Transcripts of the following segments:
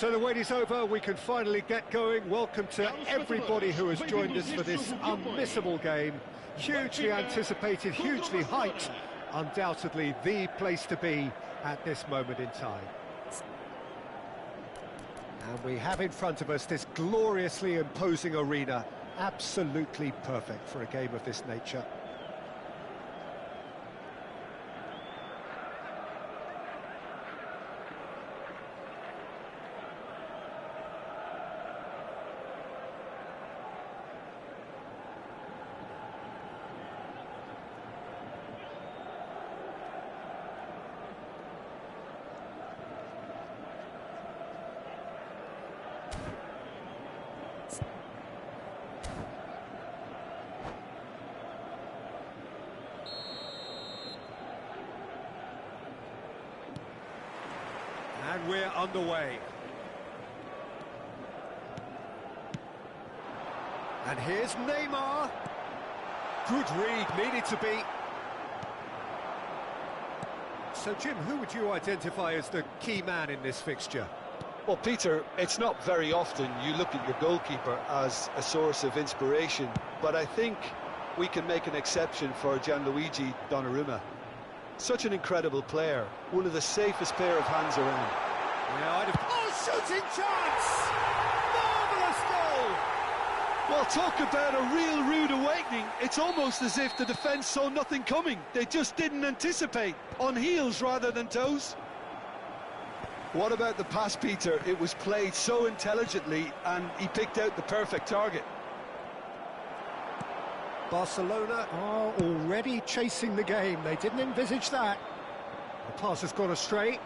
So the wait is over, we can finally get going. Welcome to everybody who has joined us for this unmissable game. Hugely anticipated, hugely hyped. Undoubtedly the place to be at this moment in time. And we have in front of us this gloriously imposing arena. Absolutely perfect for a game of this nature. And we're underway. And here's Neymar. Good read, needed to be. So, Jim, who would you identify as the key man in this fixture? Well, Peter, it's not very often you look at your goalkeeper as a source of inspiration, but I think we can make an exception for Gianluigi Donnarumma. Such an incredible player, one of the safest pair of hands around. Yeah, I'd have... Oh, shooting chance! Marvellous goal! Well, talk about a real rude awakening. It's almost as if the defence saw nothing coming. They just didn't anticipate, on heels rather than toes. What about the pass, Peter? It was played so intelligently and he picked out the perfect target. Barcelona are already chasing the game. They didn't envisage that. The pass has gone astray.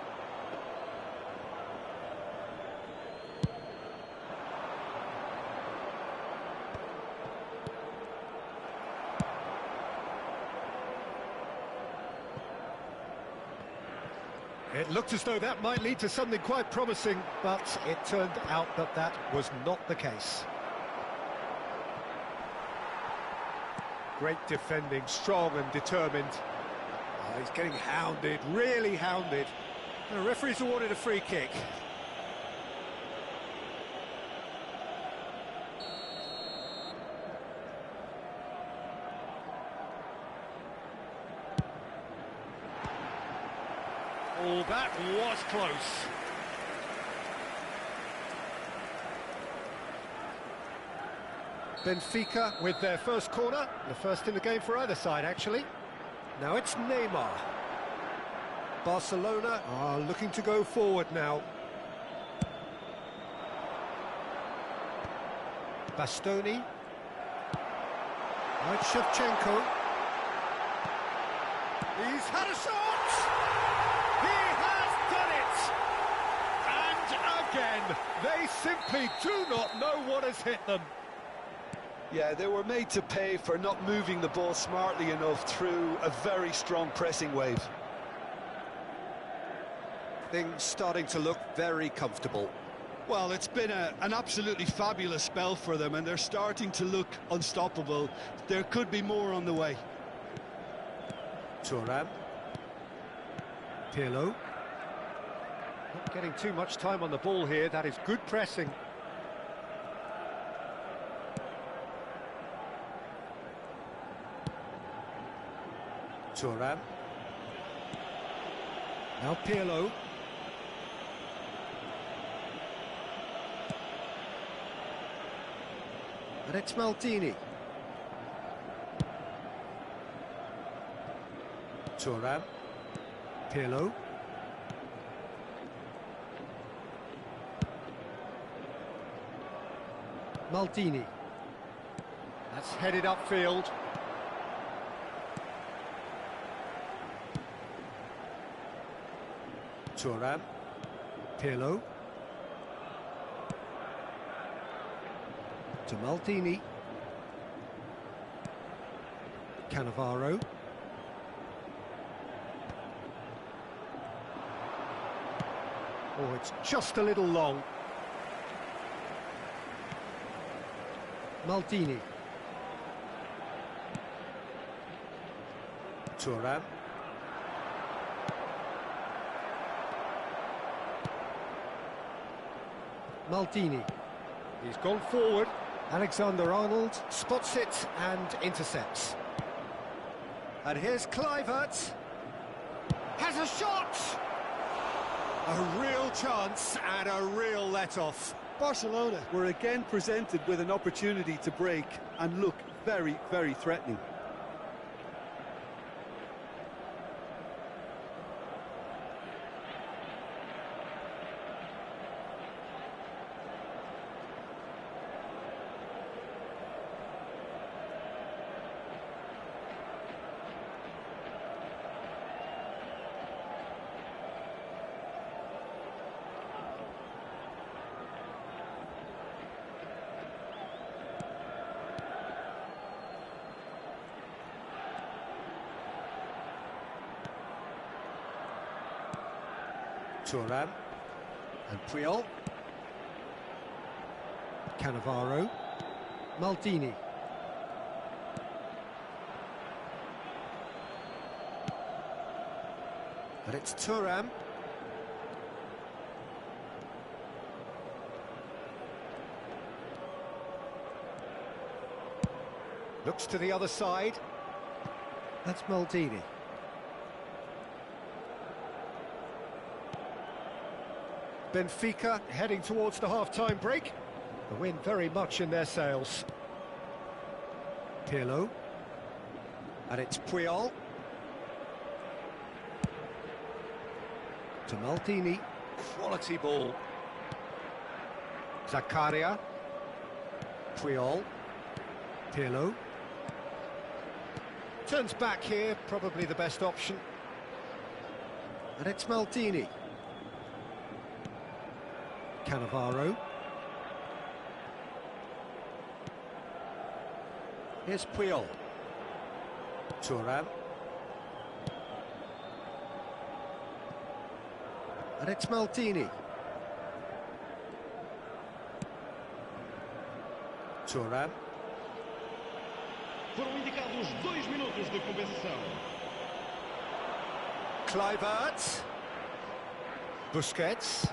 It looked as though that might lead to something quite promising, but it turned out that that was not the case. Great defending, strong and determined. Oh, he's getting hounded, really hounded. The referee's awarded a free kick. Oh, that was close. Benfica with their first corner, the first in the game for either side, actually. Now it's Neymar. Barcelona are looking to go forward now. Bastoni. Right, Shevchenko. He's had a shot! He has done it! And again, they simply do not know what has hit them. Yeah, they were made to pay for not moving the ball smartly enough through a very strong pressing wave. Things starting to look very comfortable. Well, it's been an absolutely fabulous spell for them, and they're starting to look unstoppable. There could be more on the way. Thuram. Pirlo. Not getting too much time on the ball here. That is good pressing. Thuram. Now Pirlo. And it's Maldini. Thuram. Pirlo. Maldini. That's headed upfield. Thuram. Pirlo. To Maldini. Cannavaro. Oh, it's just a little long. Maldini. Thuram. Maldini. He's gone forward. Alexander-Arnold spots it and intercepts. And here's Kluivert. Has a shot! A real chance and a real let-off. Barcelona were again presented with an opportunity to break and look very, very threatening. Thuram and Puyol. Cannavaro. Maldini. And it's Thuram. Looks to the other side. That's Maldini. Benfica heading towards the half-time break. The wind very much in their sails. Pirlo. And it's Puyol. To Maldini. Quality ball. Zakaria. Puyol. Pirlo. Turns back here, probably the best option. And it's Maldini. Cannavaro. Here's Puyol. Thuram. And it's Maldini. Thuram. Foram indicados 2 minutos de compensação. Kluivert. Busquets.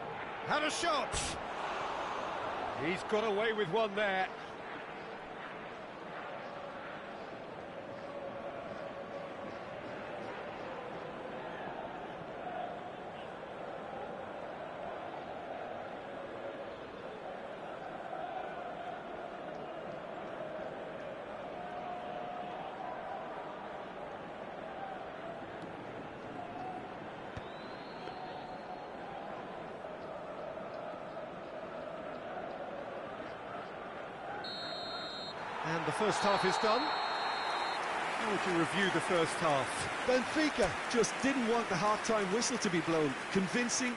Had a shot! He's got away with one there. And the first half is done. How would you review the first half? Benfica just didn't want the half-time whistle to be blown. Convincing.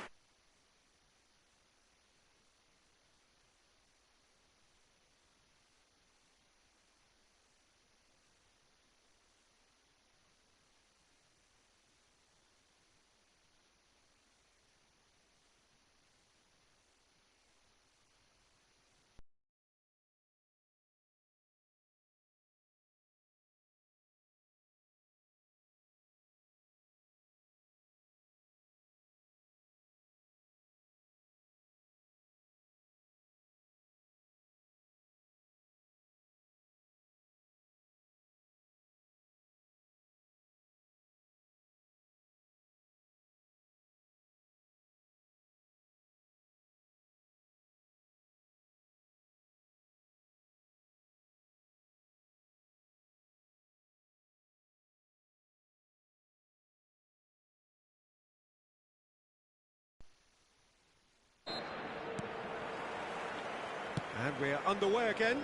And we're underway again.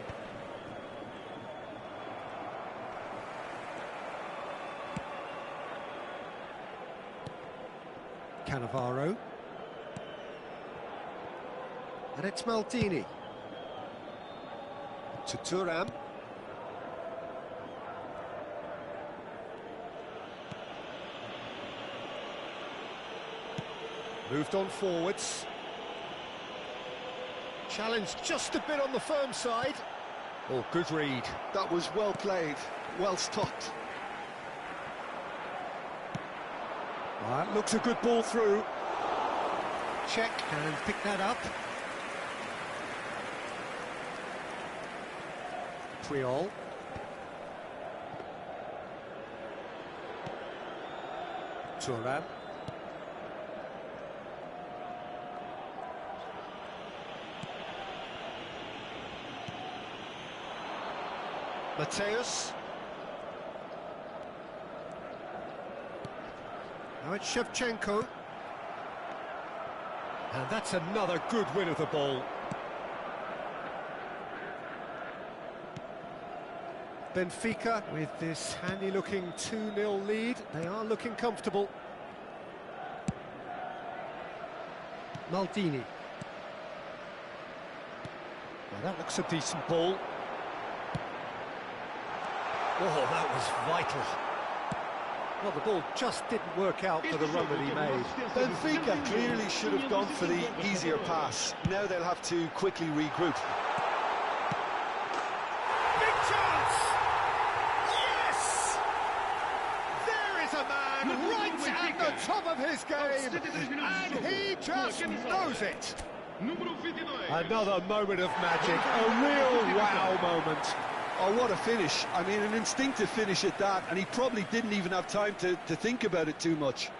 Cannavaro. And it's Maldini. To Thuram. Moved on forwards. Challenged just a bit on the firm side. Oh, good read. That was well played, well stopped. That looks a good ball through. Check and pick that up. Montreal. Thuram. Mateus. Now it's Shevchenko. And that's another good win of the ball. Benfica, with this handy-looking 2-0 lead, they are looking comfortable. Maldini. Well, that looks a decent ball. Oh, that was vital. Well, the ball just didn't work out for the run that he made. Benfica clearly should have gone for the easier pass. Now they'll have to quickly regroup. Big chance! Yes! There is a man right at the top of his game, and he just knows it. Another moment of magic, a real wow moment. Oh, what a finish. I mean, an instinctive finish at that, and he probably didn't even have time to think about it too much.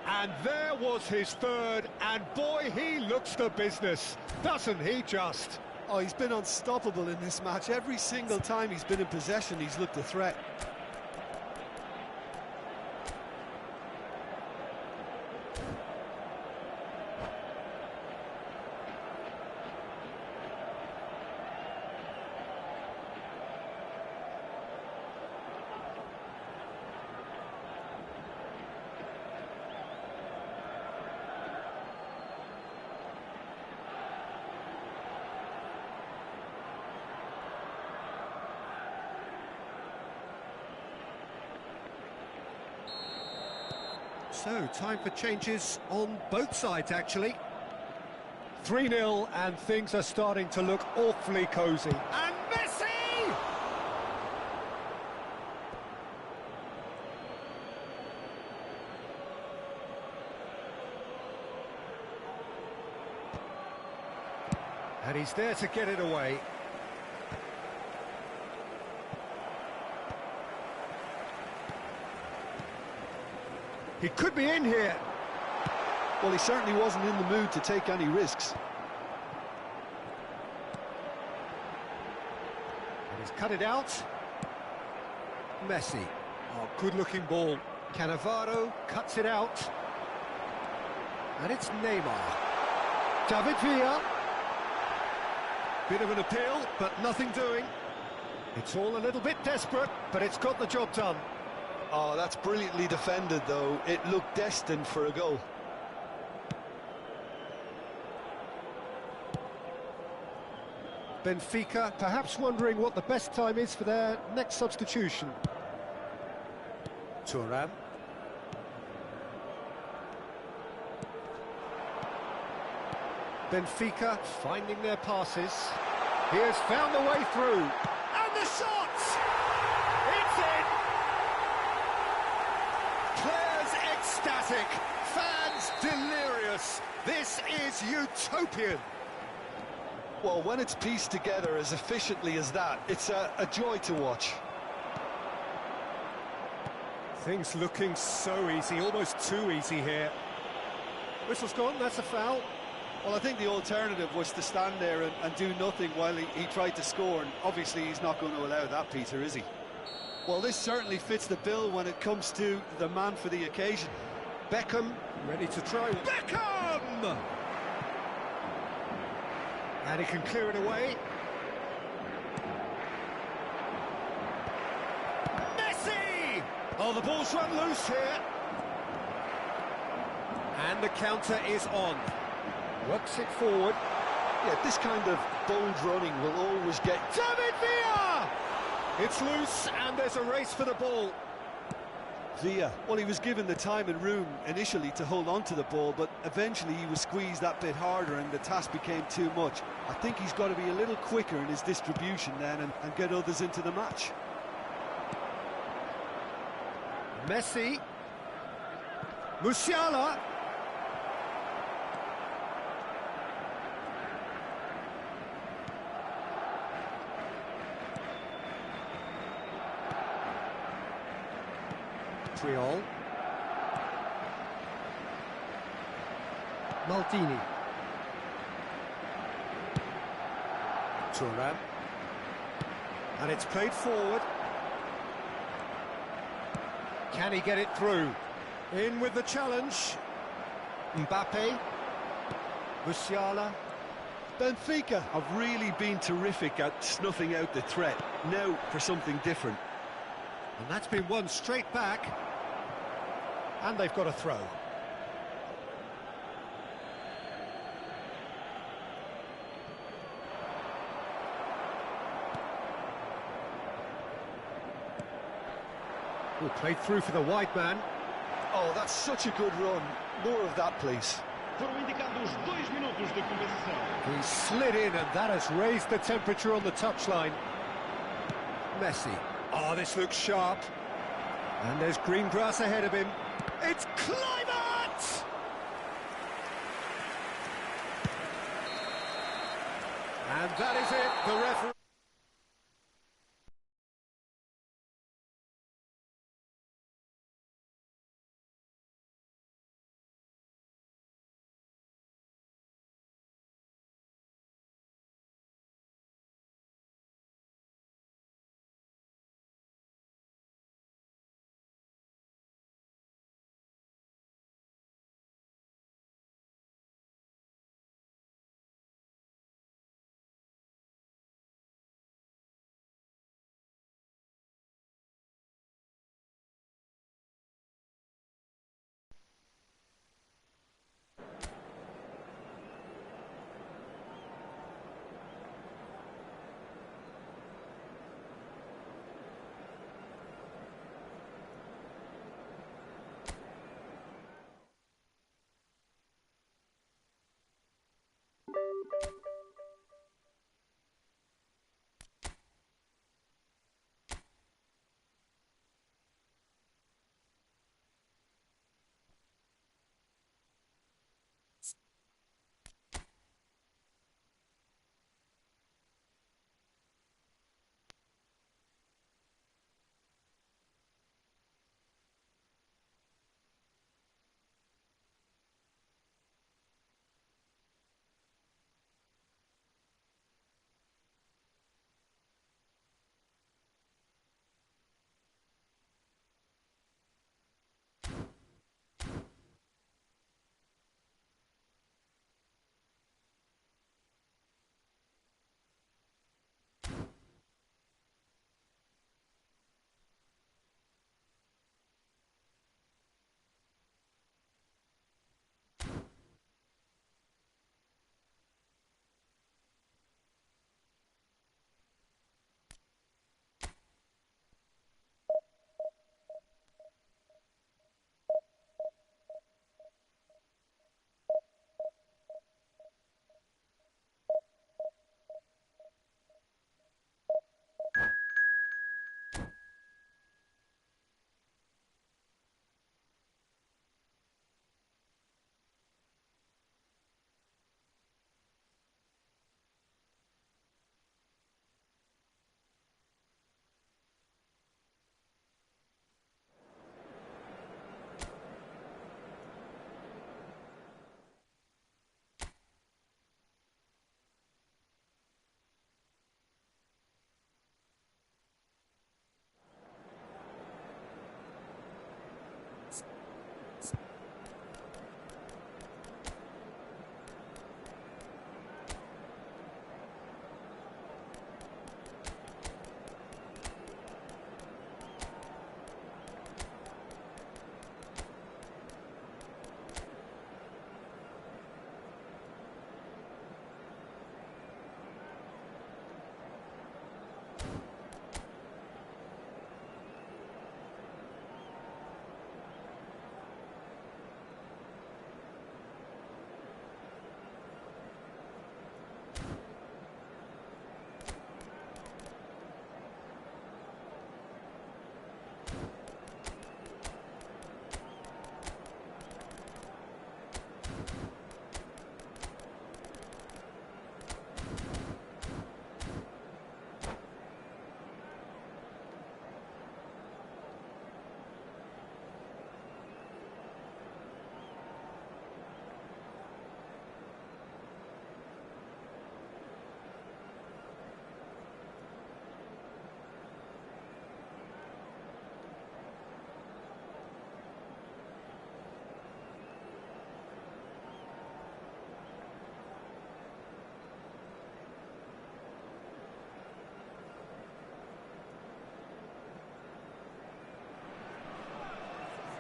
And there was his third, and boy, he looks the business, doesn't he just? Oh, he's been unstoppable in this match. Every single time he's been in possession, he's looked a threat. So, time for changes on both sides, actually. 3-0, and things are starting to look awfully cosy. And Messi! And he's there to get it away. He could be in here. Well, he certainly wasn't in the mood to take any risks. And he's cut it out. Messi. Oh, good-looking ball. Cannavaro cuts it out. And it's Neymar. David Villa. Bit of an appeal, but nothing doing. It's all a little bit desperate, but it's got the job done. Oh, that's brilliantly defended, though. It looked destined for a goal. Benfica perhaps wondering what the best time is for their next substitution. Thuram. Benfica finding their passes. He has found a way through. And the shot! It's in! Players ecstatic, fans delirious. This is utopian. Well, when it's pieced together as efficiently as that, it's a joy to watch. Things looking so easy, almost too easy here. Whistle's gone, that's a foul. Well, I think the alternative was to stand there and do nothing while he tried to score, and obviously he's not going to allow that, Peter, is he? Well, this certainly fits the bill when it comes to the man for the occasion. Beckham, ready to try. Beckham! And he can clear it away. Messi! Oh, the ball's run loose here. And the counter is on. Works it forward. Yeah, this kind of bold running will always get... David Villa! It's loose, and there's a race for the ball. Villa, well, he was given the time and room initially to hold on to the ball, but eventually he was squeezed that bit harder and the task became too much. I think he's got to be a little quicker in his distribution then and get others into the match. Messi. Musiala. Triol. Maldini. Thuram. And it's played forward. Can he get it through? In with the challenge. Mbappe. Musiala. Benfica have really been terrific at snuffing out the threat. Now for something different. And that's been won straight back. And they've got a throw. Oh, played through for the wide man. Oh, that's such a good run. More of that, please. Foram indicados 2 minutos de compensação. He slid in, and that has raised the temperature on the touchline. Messi. Oh, this looks sharp. And there's green grass ahead of him. It's Kluivert! And that is it. The referee...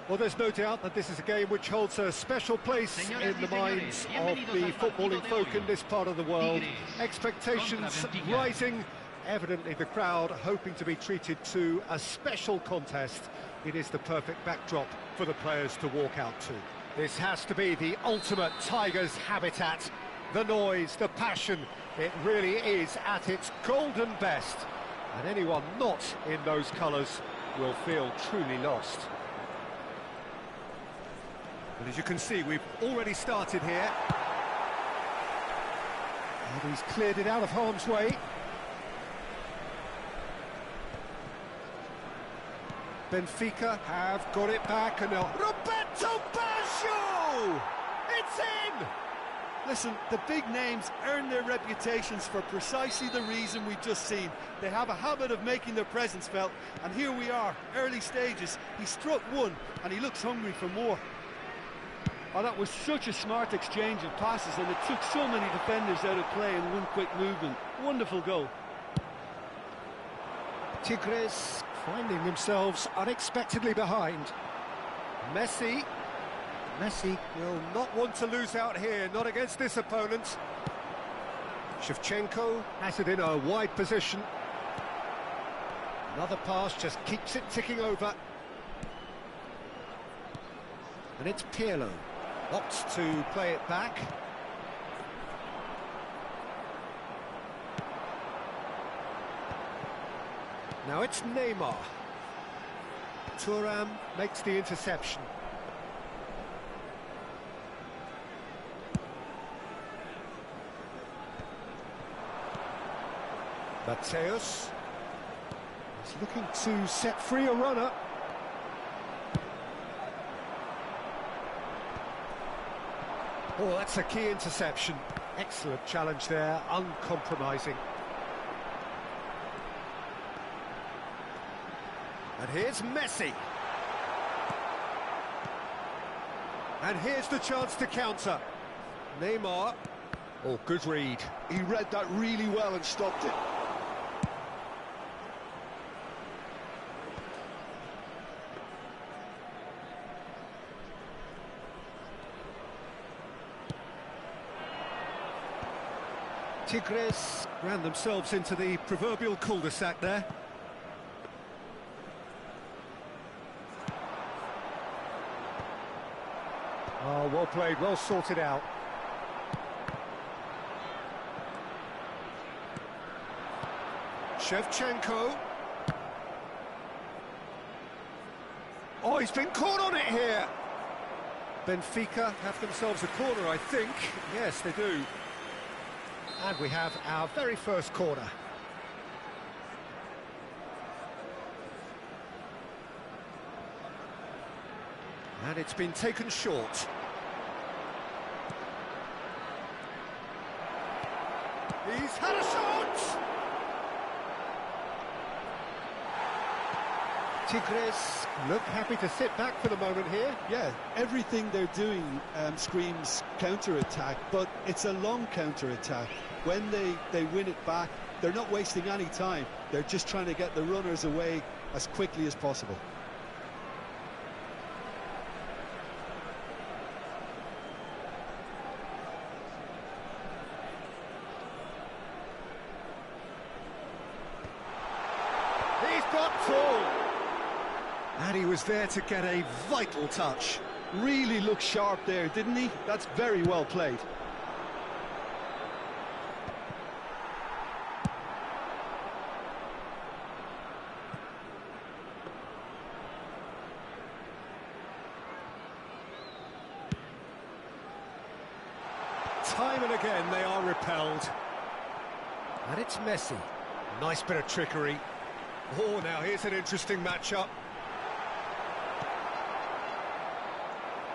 Well, there's no doubt that this is a game which holds a special place in the minds of the footballing folk in this part of the world. Expectations rising, evidently the crowd hoping to be treated to a special contest. It is the perfect backdrop for the players to walk out to. This has to be the ultimate Tigers habitat. The noise, the passion, it really is at its golden best. And anyone not in those colours will feel truly lost. But as you can see, we've already started here. And he's cleared it out of harm's way. Benfica have got it back, and now Roberto Baggio! It's in! Listen, the big names earn their reputations for precisely the reason we've just seen. They have a habit of making their presence felt, and here we are, early stages. He struck one, and he looks hungry for more. Oh, that was such a smart exchange of passes, and it took so many defenders out of play in one quick movement. Wonderful goal. Tigres finding themselves unexpectedly behind. Messi will not want to lose out here, not against this opponent. Shevchenko has it in a wide position. Another pass just keeps it ticking over. And it's Pirlo. Opts to play it back. Now it's Neymar. Thuram makes the interception. Mateus is looking to set free a runner. Oh, that's a key interception. Excellent challenge there, uncompromising. And here's Messi. And here's the chance to counter. Neymar. Oh, good read. He read that really well and stopped it. Tigres ran themselves into the proverbial cul-de-sac there. Oh, well played, well sorted out. Shevchenko. Oh, he's been caught on it here. Benfica have themselves a corner, I think. Yes, they do. And we have our very first corner. And it's been taken short. He's had a shot! Tigres look happy to sit back for the moment here. Yeah, everything they're doing screams counter-attack, but it's a long counter-attack. When they win it back, they're not wasting any time. They're just trying to get the runners away as quickly as possible. He's got full. And he was there to get a vital touch. Really looked sharp there, didn't he? That's very well played. Time and again they are repelled. And it's Messi. Nice bit of trickery. Oh, now here's an interesting matchup.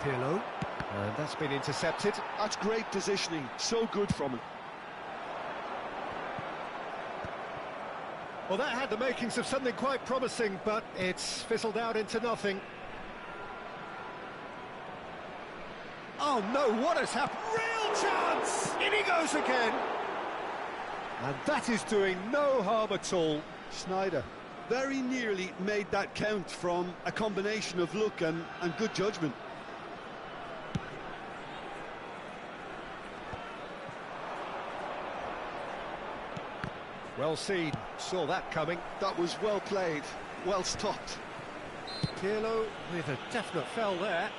Pirlo. And that's been intercepted. That's great positioning. So good from him. Well, that had the makings of something quite promising, but it's fizzled out into nothing. Oh no, what has happened? Real chance! In he goes again! And that is doing no harm at all. Sneijder Very nearly made that count from a combination of luck and good judgment. Well seen, saw that coming. That was well played, well stopped. Pirlo with a definite foul there.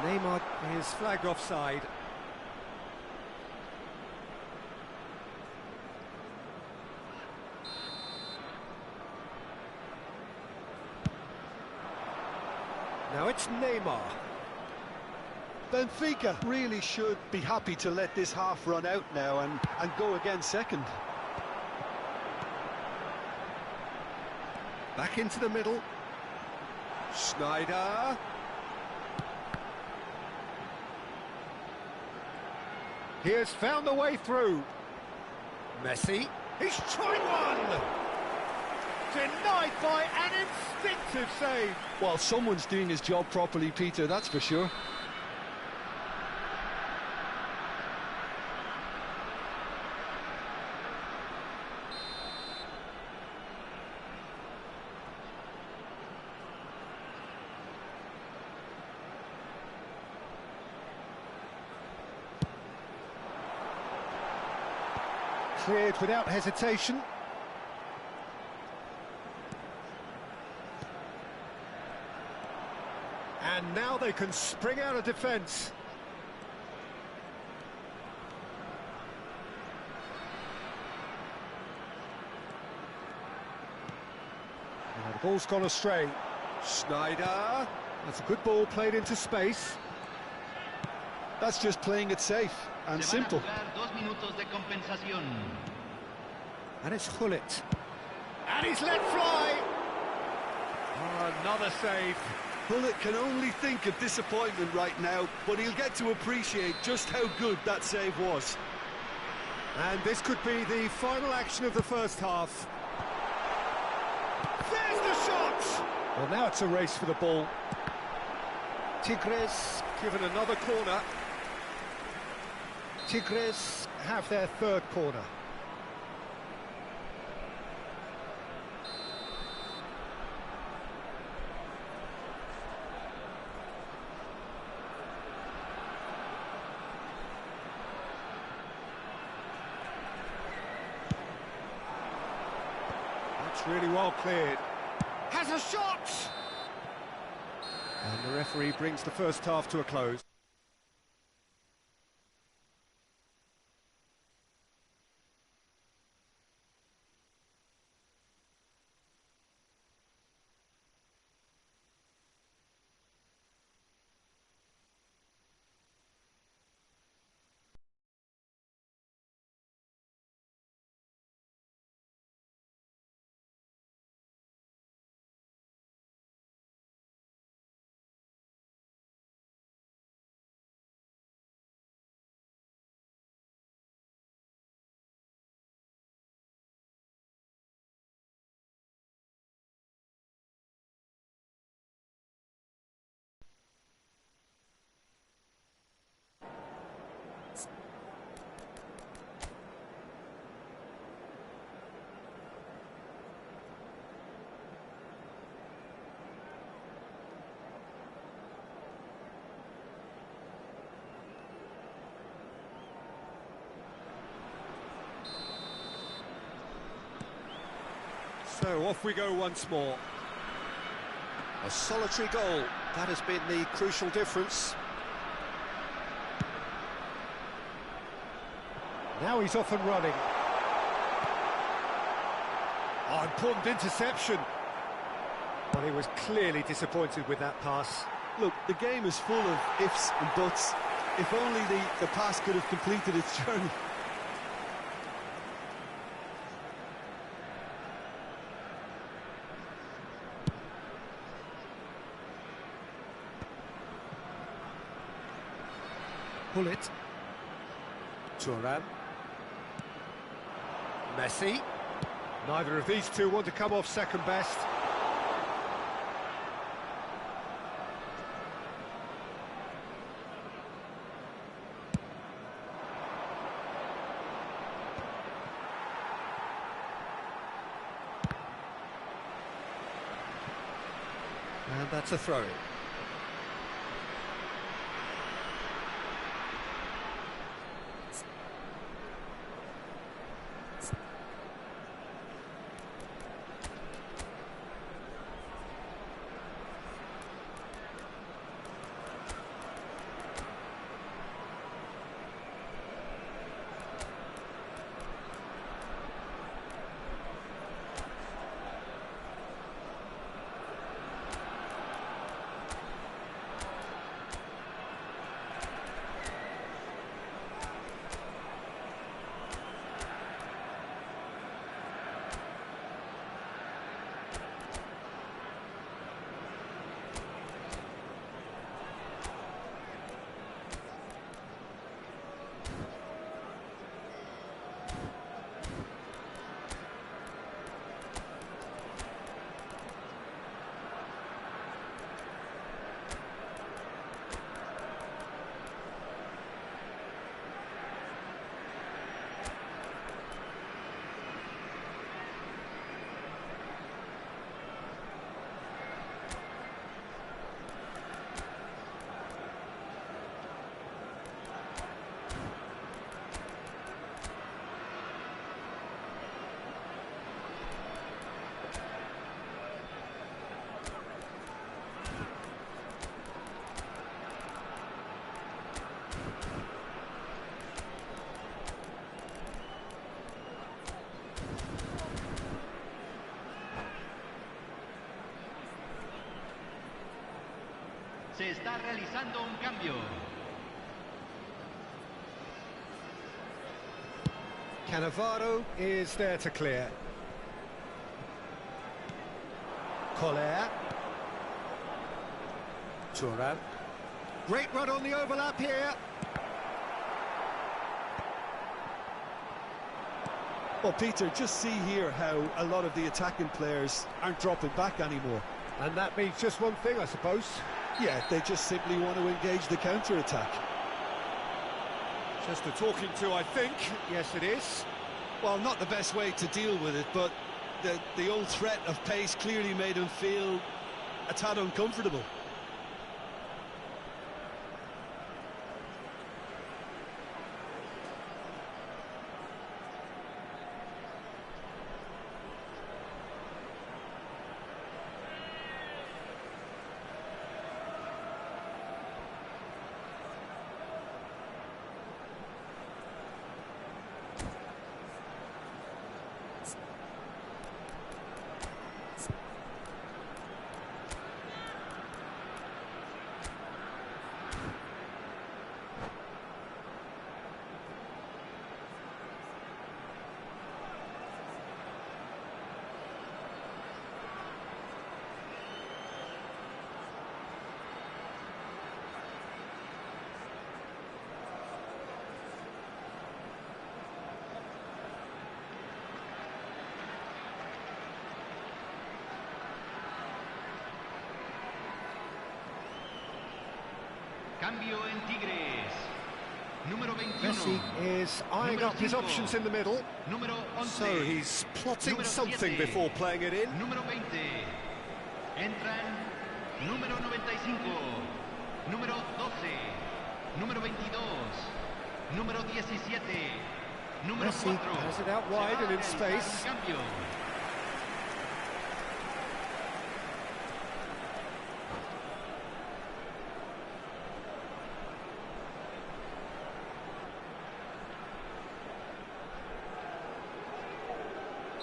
Neymar is flagged offside. Now it's Neymar. Benfica really should be happy to let this half run out now and go again second. Back into the middle. Schneider. He has found the way through. Messi. He's trying one! Denied by an instinctive save. Well, someone's doing his job properly, Peter, that's for sure. Cleared without hesitation. And now they can spring out of defence. Now the ball's gone astray. Schneider. That's a good ball played into space. That's just playing it safe and simple. And it's Hullet. And he's let fly! Oh, another save. Hullet can only think of disappointment right now, but he'll get to appreciate just how good that save was. And this could be the final action of the first half. There's the shot! Well, now it's a race for the ball. Tigres given another corner. Tigres have their third corner. That's really well cleared. Has a shot! And the referee brings the first half to a close. So off we go once more. A solitary goal, that has been the crucial difference. Now he's off and running. Oh, important interception. Well, he was clearly disappointed with that pass. Look, the game is full of ifs and buts. If only the pass could have completed its journey. Pull it. Thuram. Messi. Neither of these two want to come off second best. And that's a throw-in. Se está realizando un cambio. Cannavaro is there to clear. Collier. Thuram. Great run on the overlap here. Well, Peter, just see here how a lot of the attacking players aren't dropping back anymore. And that means just one thing, I suppose. Yeah, they just simply want to engage the counter-attack. Just a talking to, I think. Yes, it is. Well, not the best way to deal with it, but the old threat of pace clearly made him feel a tad uncomfortable. Cambio en Tigres. Número 21. Messi is eyeing up his options in the middle. Número 11. So he's plotting Número something 7. before playing it in. Número 20. Entran número 95. Número 12. Número 22. Número 17. Número Messi 4. has it out wide and in space. Cambio.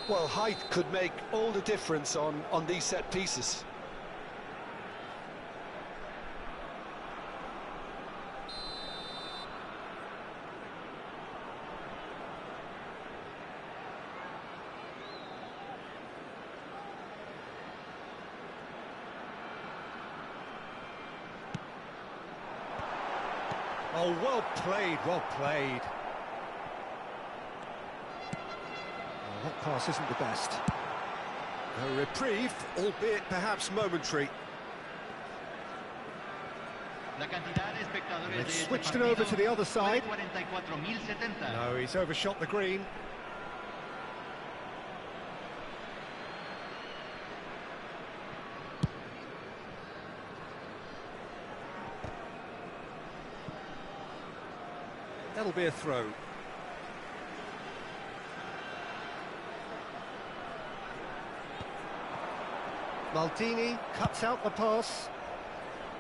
Well, height could make all the difference on these set pieces. Oh, well played, well played. That pass isn't the best. A reprieve, albeit perhaps momentary. They've switched it over to the other side. No, he's overshot the green. That'll be a throw. Maldini cuts out the pass.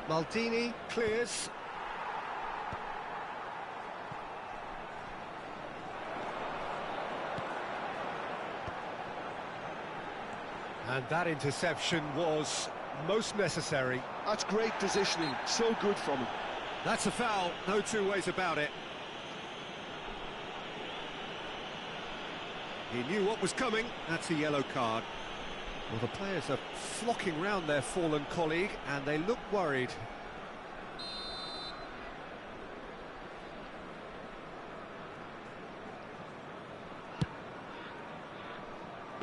Maldini clears. And that interception was most necessary. That's great positioning, so good from him. That's a foul, no two ways about it. He knew what was coming, that's a yellow card. Well, the players are flocking round their fallen colleague, and they look worried.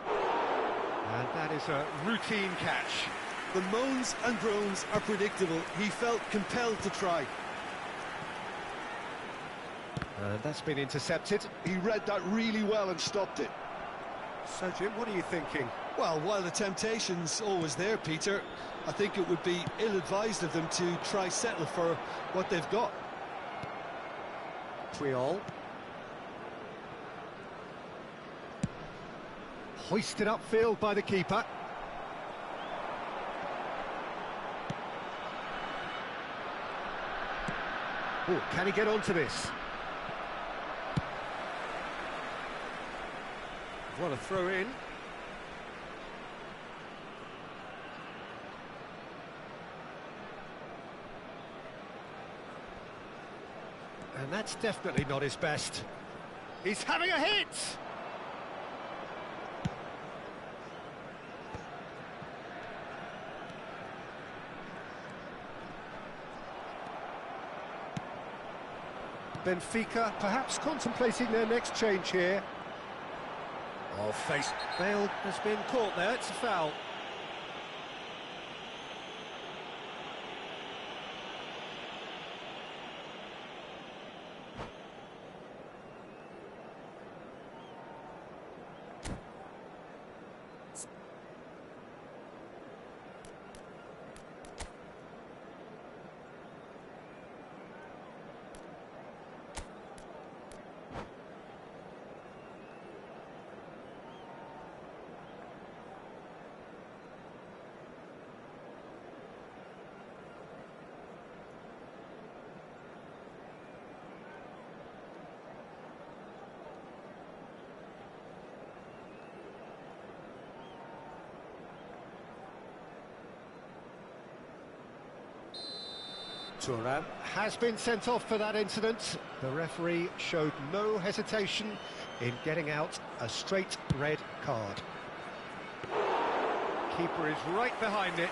And that is a routine catch. The moans and groans are predictable. He felt compelled to try. And that's been intercepted. He read that really well and stopped it. So, Jim, what are you thinking? Well, while the temptation's always there, Peter, I think it would be ill-advised of them to try settle for what they've got. Puyol. Hoisted upfield by the keeper. Oh, can he get onto this? What a throw in. And that's definitely not his best. He's having a hit! Benfica perhaps contemplating their next change here. Oh, face. Bale has been caught there, it's a foul. Thuram has been sent off for that incident. The referee showed no hesitation in getting out a straight red card. Keeper is right behind it.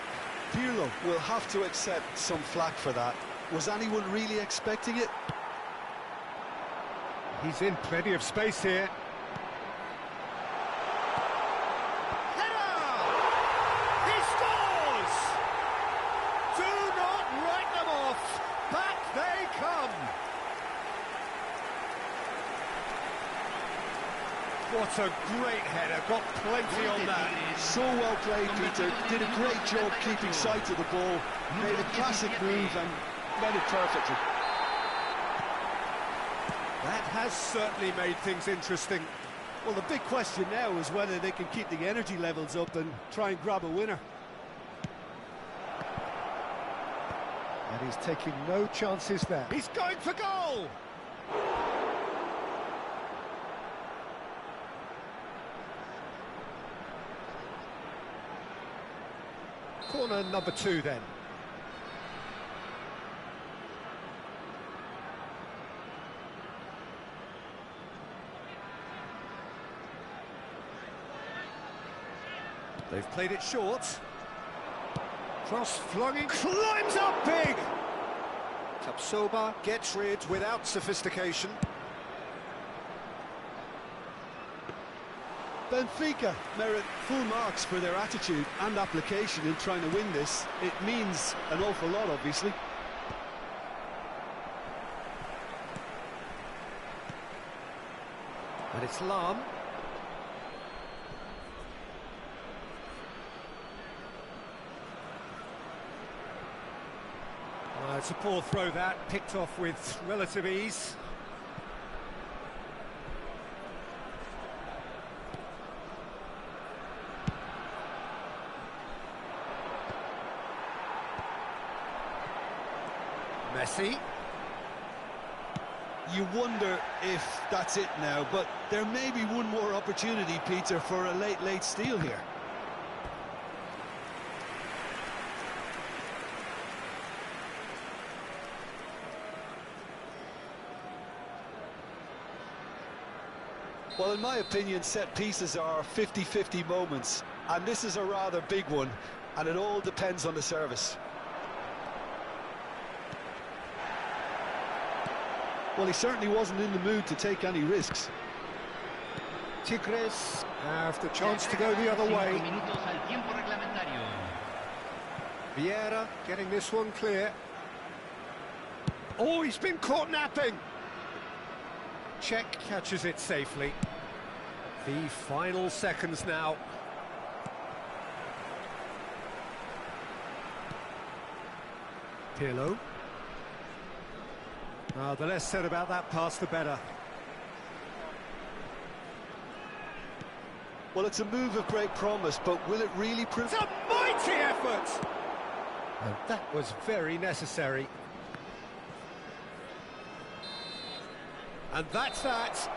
Pirlo will have to accept some flack for that. Was anyone really expecting it? He's in plenty of space here. What a great header, got plenty on that. So well played, Peter. Did a great job keeping sight of the ball. Made a classic move and made it perfectly. That has certainly made things interesting. Well, the big question now is whether they can keep the energy levels up and try and grab a winner. And he's taking no chances there. He's going for goal! Corner number 2 then. They've played it short. Cross flung in, climbs up big! Tapsoba gets rid without sophistication. Benfica merit full marks for their attitude and application in trying to win this. It means an awful lot, obviously. And it's Lam. It's a poor throw that, picked off with relative ease. Messi. You wonder if that's it now, but there may be one more opportunity, Peter, for a late steal here. Well, in my opinion, set pieces are 50-50 moments, and this is a rather big one, and it all depends on the service. Well, he certainly wasn't in the mood to take any risks. Tigres have the chance to go the other way. Vieira getting this one clear. Oh, he's been caught napping. Czech catches it safely. The final seconds now. Pirlo. The less said about that pass, the better. Well, it's a move of great promise, but will it really prove... It's a mighty effort! And that was very necessary. And that's that.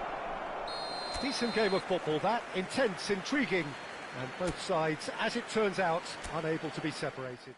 Decent game of football, that. Intense, intriguing. And both sides, as it turns out, unable to be separated.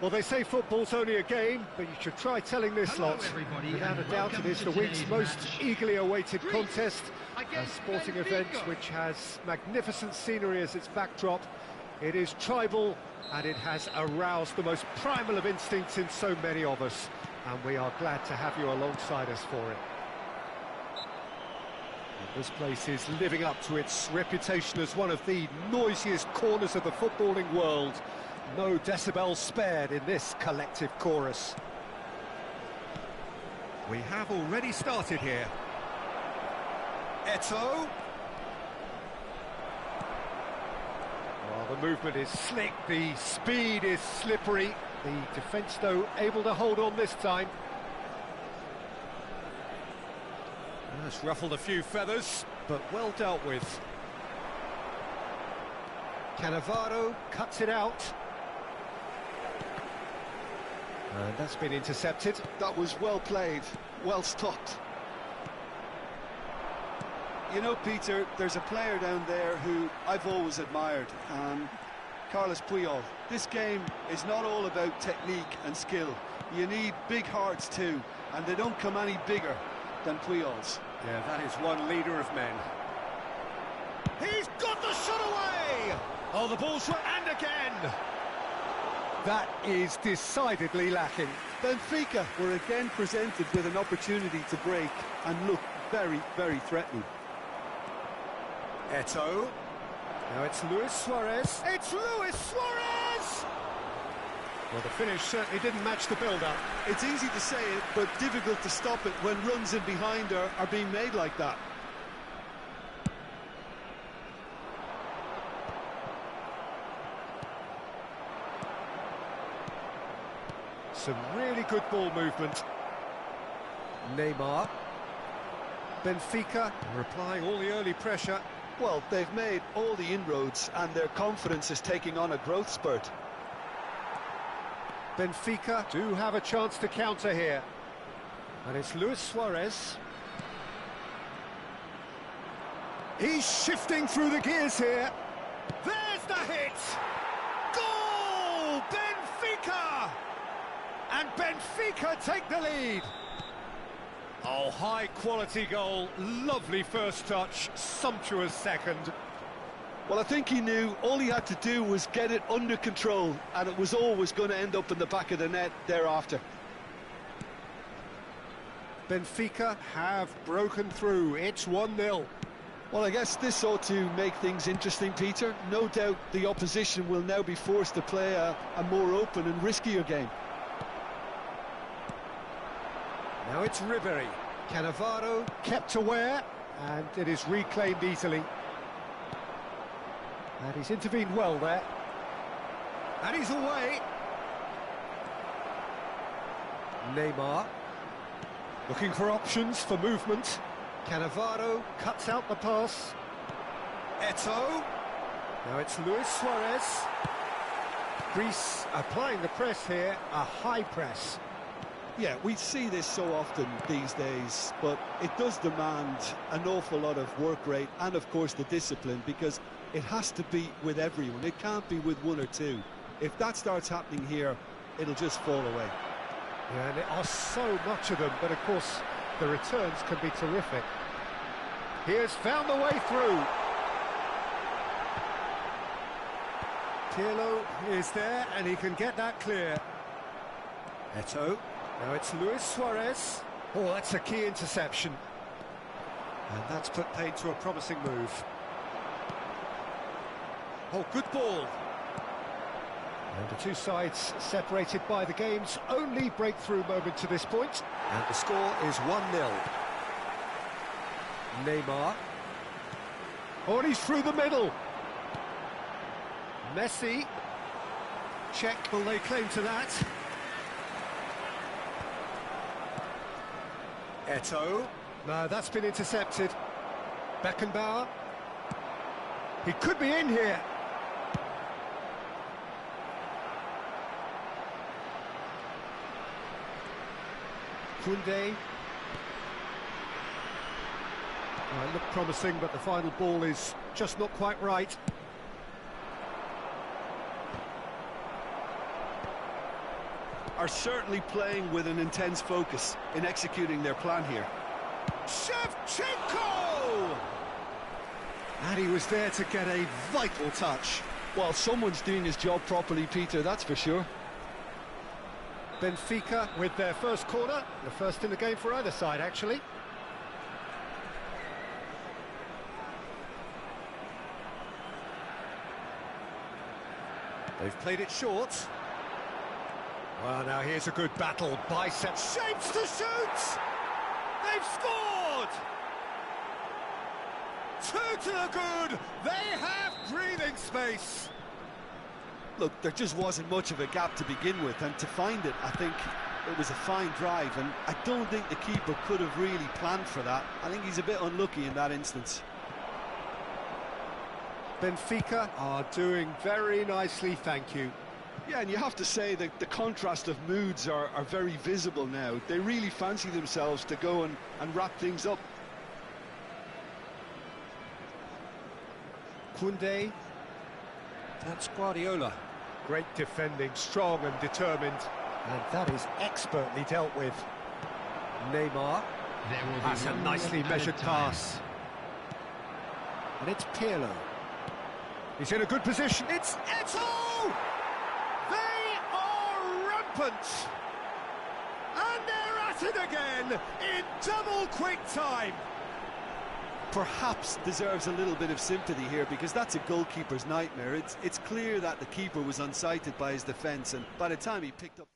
Well, they say football's only a game, but you should try telling this Hello, lot. everybody, Without a and doubt, it welcome is to the week's today's most match. eagerly awaited contest, a against sporting Benfica. event which has magnificent scenery as its backdrop. It is tribal, and it has aroused the most primal of instincts in so many of us, and we are glad to have you alongside us for it. This place is living up to its reputation as one of the noisiest corners of the footballing world. No decibels spared in this collective chorus. We have already started here. Eto'o. Well, the movement is slick, the speed is slippery. The defence, though, able to hold on this time. That's ruffled a few feathers, but well dealt with. Cannavaro cuts it out. And that's been intercepted. That was well played, well stopped. You know, Peter, there's a player down there who I've always admired, Carlos Puyol. This game is not all about technique and skill. You need big hearts too, and they don't come any bigger than Puyol's. Yeah, that is one leader of men. He's got the shot away! Oh, the ball's right, and again! That is decidedly lacking. Benfica were again presented with an opportunity to break and look very, very threatening. Eto'o. Now it's Luis Suarez. It's Luis Suarez! Well, the finish certainly didn't match the build-up. It's easy to say it, but difficult to stop it when runs in behind are being made like that. Some really good ball movement. Neymar. Benfica are applying all the early pressure. Well, they've made all the inroads and their confidence is taking on a growth spurt. Benfica do have a chance to counter here. And it's Luis Suarez. He's shifting through the gears here. There's the hit! Goal! Benfica! And Benfica take the lead. Oh, high-quality goal. Lovely first touch. Sumptuous second. Well, I think he knew all he had to do was get it under control, and it was always going to end up in the back of the net thereafter. Benfica have broken through. It's 1-0. Well, I guess this ought to make things interesting, Peter. No doubt the opposition will now be forced to play a more open and riskier game. Now it's Ribery. Cannavaro kept aware, and it is reclaimed easily. And he's intervened well there. And he's away. Neymar. Looking for options for movement. Cannavaro cuts out the pass. Eto'o. Now it's Luis Suarez. Greece applying the press here, a high press. Yeah, we see this so often these days, but it does demand an awful lot of work rate and, of course, the discipline, because it has to be with everyone. It can't be with one or two. If that starts happening here, it'll just fall away. Yeah, and there are so much of them, but, of course, the returns can be terrific. He has found the way through. Pirlo is there, and he can get that clear. Eto'o. Now it's Luis Suarez. Oh, that's a key interception. And that's put paid to a promising move. Oh, good ball. And the two sides separated by the game's only breakthrough moment to this point. And the score is 1-0. Neymar. Oh, and he's through the middle. Messi. Check, will they claim to that? Eto'o. No, that's been intercepted. Beckenbauer. He could be in here. Koundé. Well, it looked promising, but the final ball is just not quite right. are certainly playing with an intense focus in executing their plan here. Shevchenko! And he was there to get a vital touch. Well, someone's doing his job properly, Peter, that's for sure. Benfica with their first corner, the first in the game for either side, actually. They've played it short. Well, now here's a good battle. Bicep shapes to shoot! They've scored! Two to the good! They have breathing space! Look, there just wasn't much of a gap to begin with, and to find it, I think it was a fine drive, and I don't think the keeper could have really planned for that. I think he's a bit unlucky in that instance. Benfica are doing very nicely, thank you. Yeah, and you have to say that the contrast of moods are very visible now. They really fancy themselves to go and wrap things up. Koundé. That's Guardiola. Great defending, strong and determined. And that is expertly dealt with. Neymar. That's a nicely measured pass. And it's Pirlo. He's in a good position. It's Eto'o! They are rampant! And they're at it again in double quick time. Perhaps deserves a little bit of sympathy here, because that's a goalkeeper's nightmare. It's clear that the keeper was unsighted by his defence, and by the time he picked up...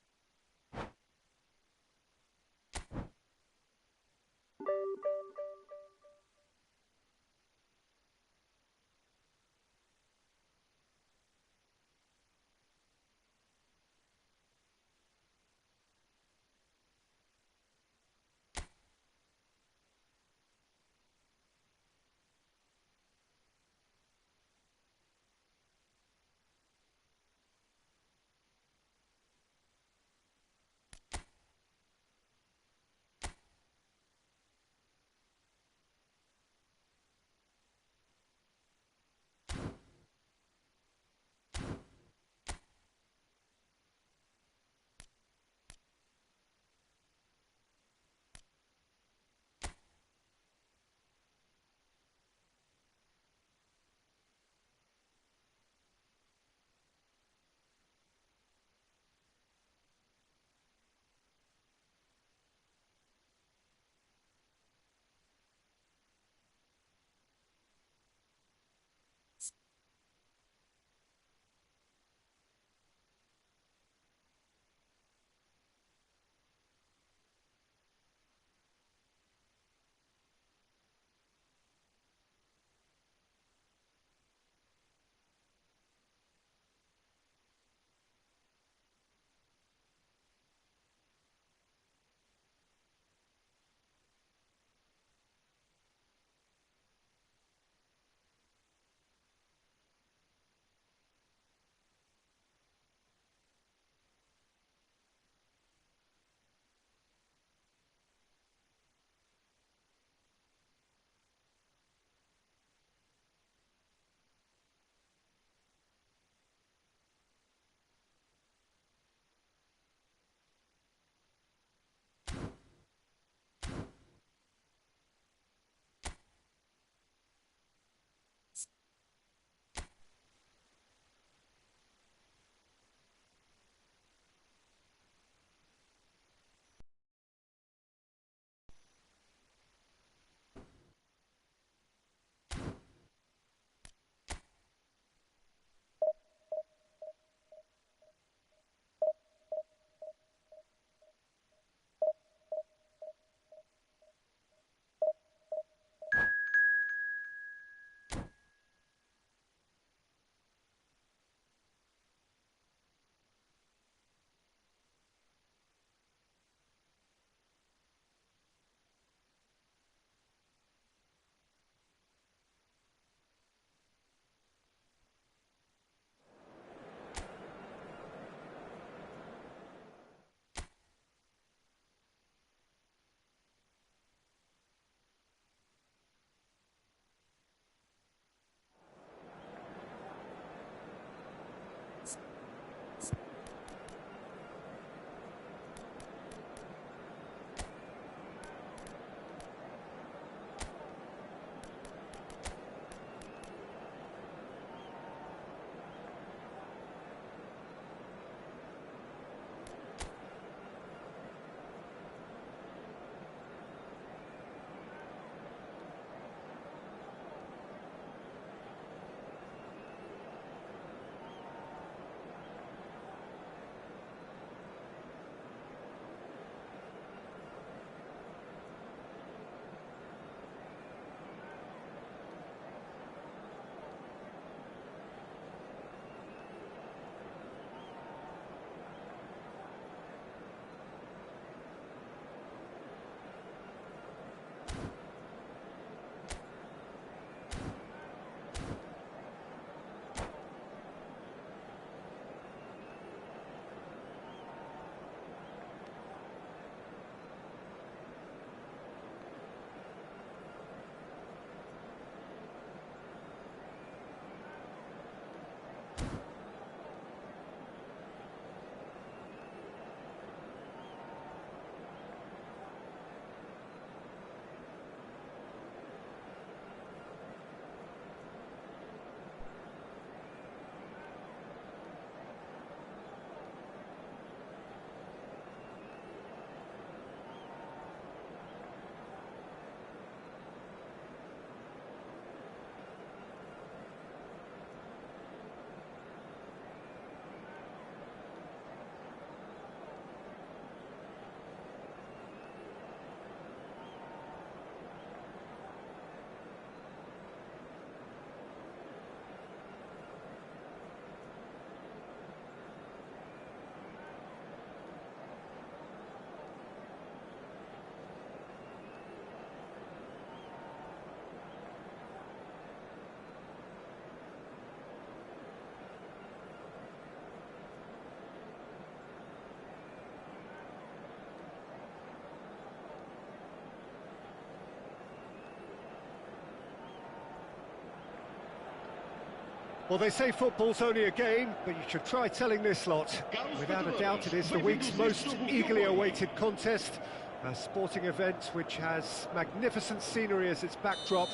Well, they say football's only a game, but you should try telling this lot. Without a doubt, it is the week's most eagerly awaited contest. A sporting event which has magnificent scenery as its backdrop.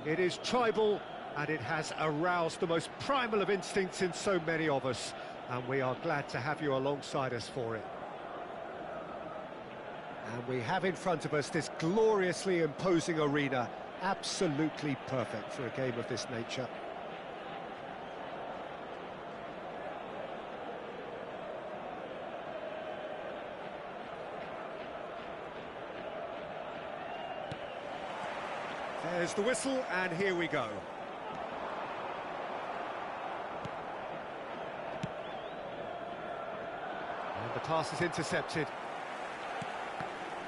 It is tribal, and it has aroused the most primal of instincts in so many of us. And we are glad to have you alongside us for it. And we have in front of us this gloriously imposing arena. Absolutely perfect for a game of this nature. There's the whistle, and here we go. And the pass is intercepted.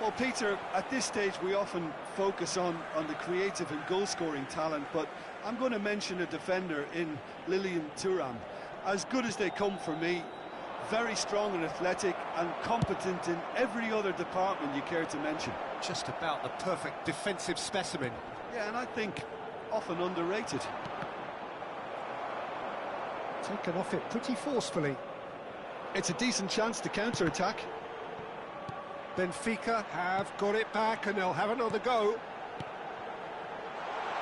Well, Peter, at this stage we often focus on the creative and goal-scoring talent, but I'm going to mention a defender in Lilian Thuram. As good as they come for me, very strong and athletic and competent in every other department you care to mention. Just about the perfect defensive specimen. Yeah, and I think often underrated. Taken off it pretty forcefully. It's a decent chance to counter-attack. Benfica have got it back and they'll have another go.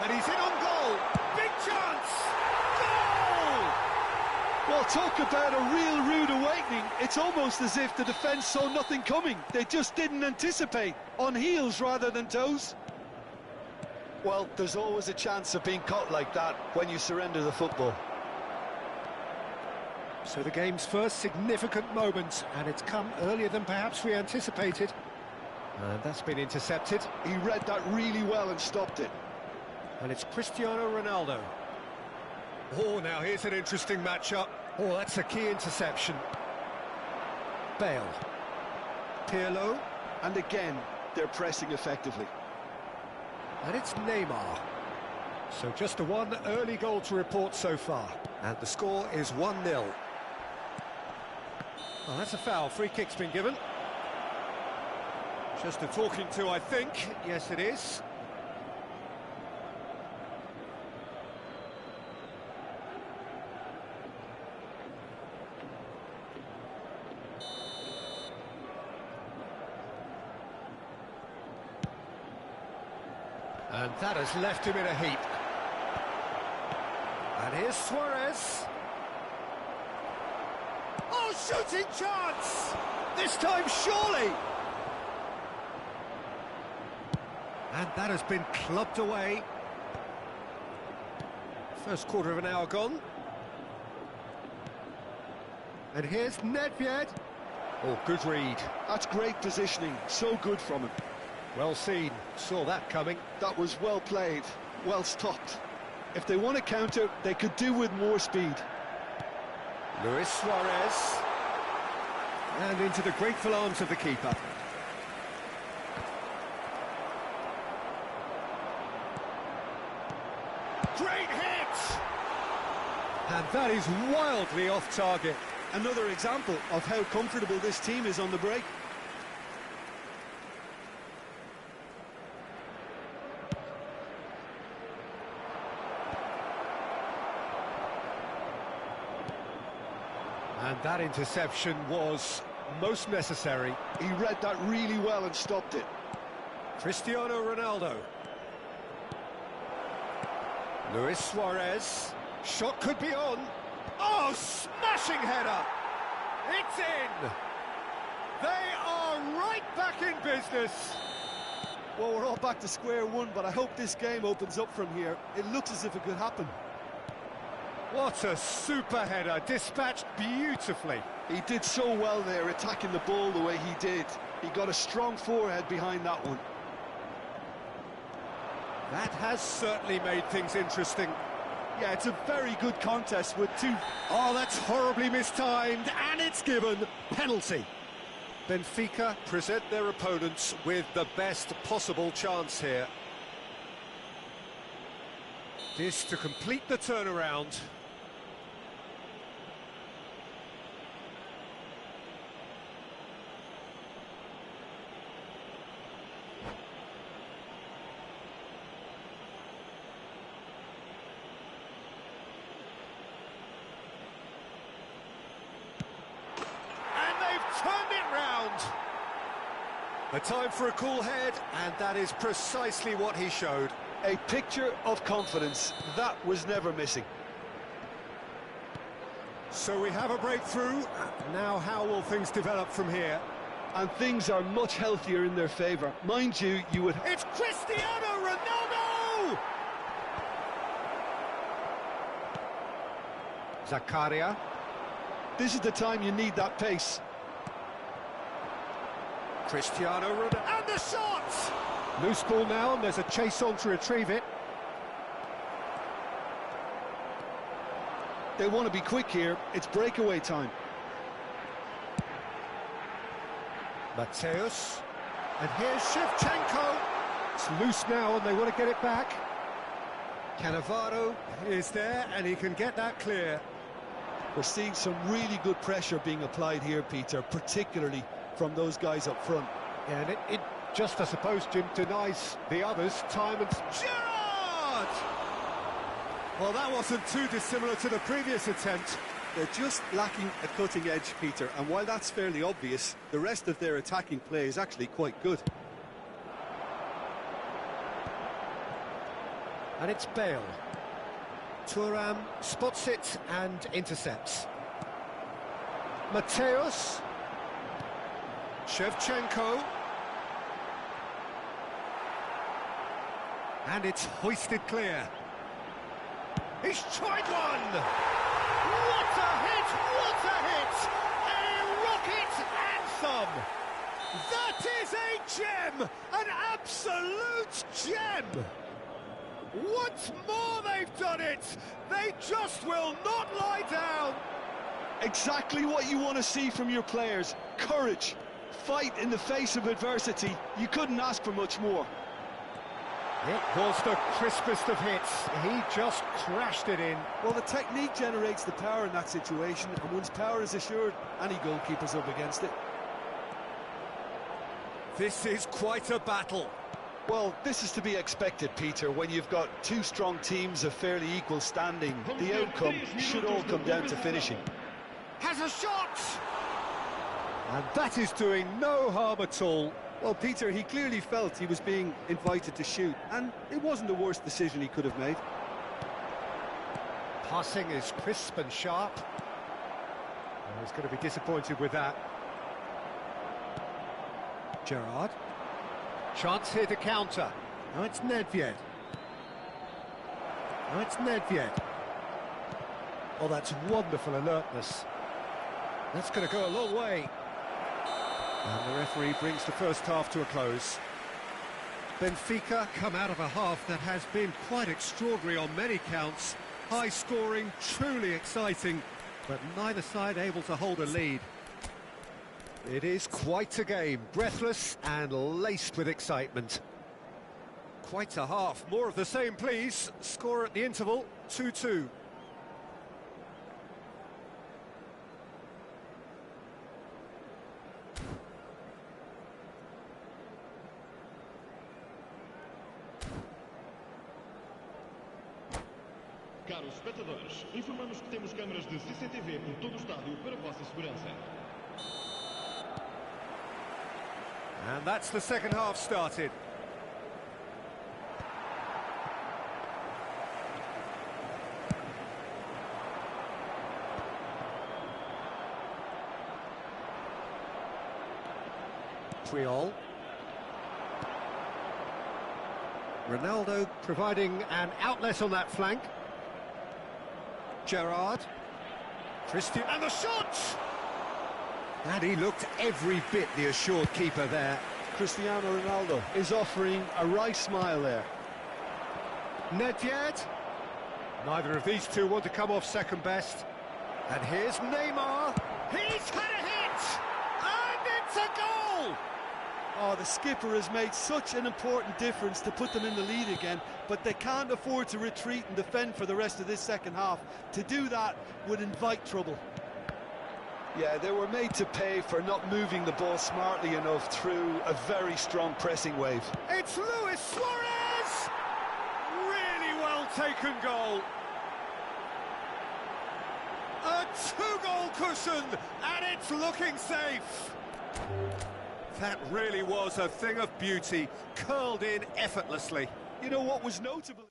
And he's in on goal. Big chance! Goal! Well, talk about a real rude awakening. It's almost as if the defence saw nothing coming. They just didn't anticipate. On heels rather than toes. Well, there's always a chance of being caught like that when you surrender the football. So the game's first significant moment, and it's come earlier than perhaps we anticipated. And that's been intercepted. He read that really well and stopped it. And it's Cristiano Ronaldo. Oh, now here's an interesting matchup. Oh, that's a key interception. Bale. Pirlo. And again, they're pressing effectively. And it's Neymar. So just the one early goal to report so far. And the score is 1-0. Well, that's a foul. Free kick's been given. Just a talking to, I think. Yes, it is. And that has left him in a heap. And here's Suarez. Oh, shooting chance! This time, surely! And that has been clubbed away. First quarter of an hour gone. And here's Nedved. Oh, good read. That's great positioning. So good from him. Well seen. Saw that coming. That was well played. Well stopped. If they want to counter, they could do with more speed. Luis Suarez. And into the grateful arms of the keeper. Great hit! And that is wildly off target. Another example of how comfortable this team is on the break. And that interception was most necessary. He read that really well and stopped it. Cristiano Ronaldo. Luis Suarez. Shot could be on. Oh, smashing header! It's in! They are right back in business. Well, we're all back to square one, but I hope this game opens up from here. It looks as if it could happen. What a super header, dispatched beautifully. He did so well there, attacking the ball the way he did. He got a strong forehead behind that one. That has certainly made things interesting. Yeah, it's a very good contest with two... Oh, that's horribly mistimed, and it's given. Penalty. Benfica present their opponents with the best possible chance here. This to complete the turnaround. A time for a cool head, and that is precisely what he showed. A picture of confidence. That was never missing. So we have a breakthrough. Now how will things develop from here? And things are much healthier in their favour. Mind you, you would... It's Cristiano Ronaldo! Zakaria. This is the time you need that pace. Cristiano Ronaldo. And the shot! Loose ball now, and there's a chase on to retrieve it. They want to be quick here. It's breakaway time. Mateus. And here's Shevchenko. It's loose now, and they want to get it back. Cannavaro is there, and he can get that clear. We're seeing some really good pressure being applied here, Peter, particularly from those guys up front. Yeah, and it just, I suppose, Jim, denies the others time and... Gerrard! Well, that wasn't too dissimilar to the previous attempt. They're just lacking a cutting edge, Peter, and while that's fairly obvious, the rest of their attacking play is actually quite good. And it's Bale. Thuram spots it and intercepts. Mateus. Shevchenko. And it's hoisted clear. He's tried one! What a hit! What a hit! A rocket anthem! That is a gem! An absolute gem! Once more they've done it! They just will not lie down! Exactly what you want to see from your players. Courage. Fight in the face of adversity. You couldn't ask for much more. It was the crispest of hits. He just crashed it in. Well, the technique generates the power in that situation, and once power is assured, any goalkeeper's up against it. This is quite a battle. Well, this is to be expected, Peter, when you've got two strong teams of fairly equal standing. The outcome should all come down to finishing. Has a shot! And that is doing no harm at all. Well, Peter, he clearly felt he was being invited to shoot, and it wasn't the worst decision he could have made. Passing is crisp and sharp. And he's going to be disappointed with that. Gerrard. Chance here to counter. Now it's Nedved. Now it's Nedved. Oh, that's wonderful alertness. That's going to go a long way. And the referee brings the first half to a close. Benfica come out of a half that has been quite extraordinary on many counts. High scoring, truly exciting, but neither side able to hold a lead. It is quite a game, breathless and laced with excitement. Quite a half, more of the same please. Score at the interval, 2-2. Caros espectadores, informamos que temos câmaras de CCTV por todo o estádio para a vossa segurança. And that's the second half started. Puyol. Ronaldo providing an outlet on that flank. Gerrard. Christian. And the shot! And he looked every bit the assured keeper there. Cristiano Ronaldo is offering a wry smile there. Nedved. Neither of these two want to come off second best. And here's Neymar. He's had a hit! And it's a goal! Oh, the skipper has made such an important difference to put them in the lead again, but they can't afford to retreat and defend for the rest of this second half. To do that would invite trouble. Yeah, they were made to pay for not moving the ball smartly enough through a very strong pressing wave. It's Luis Suarez! Really well taken goal. A two-goal cushion, and it's looking safe. That really was a thing of beauty, curled in effortlessly. You know what was notable?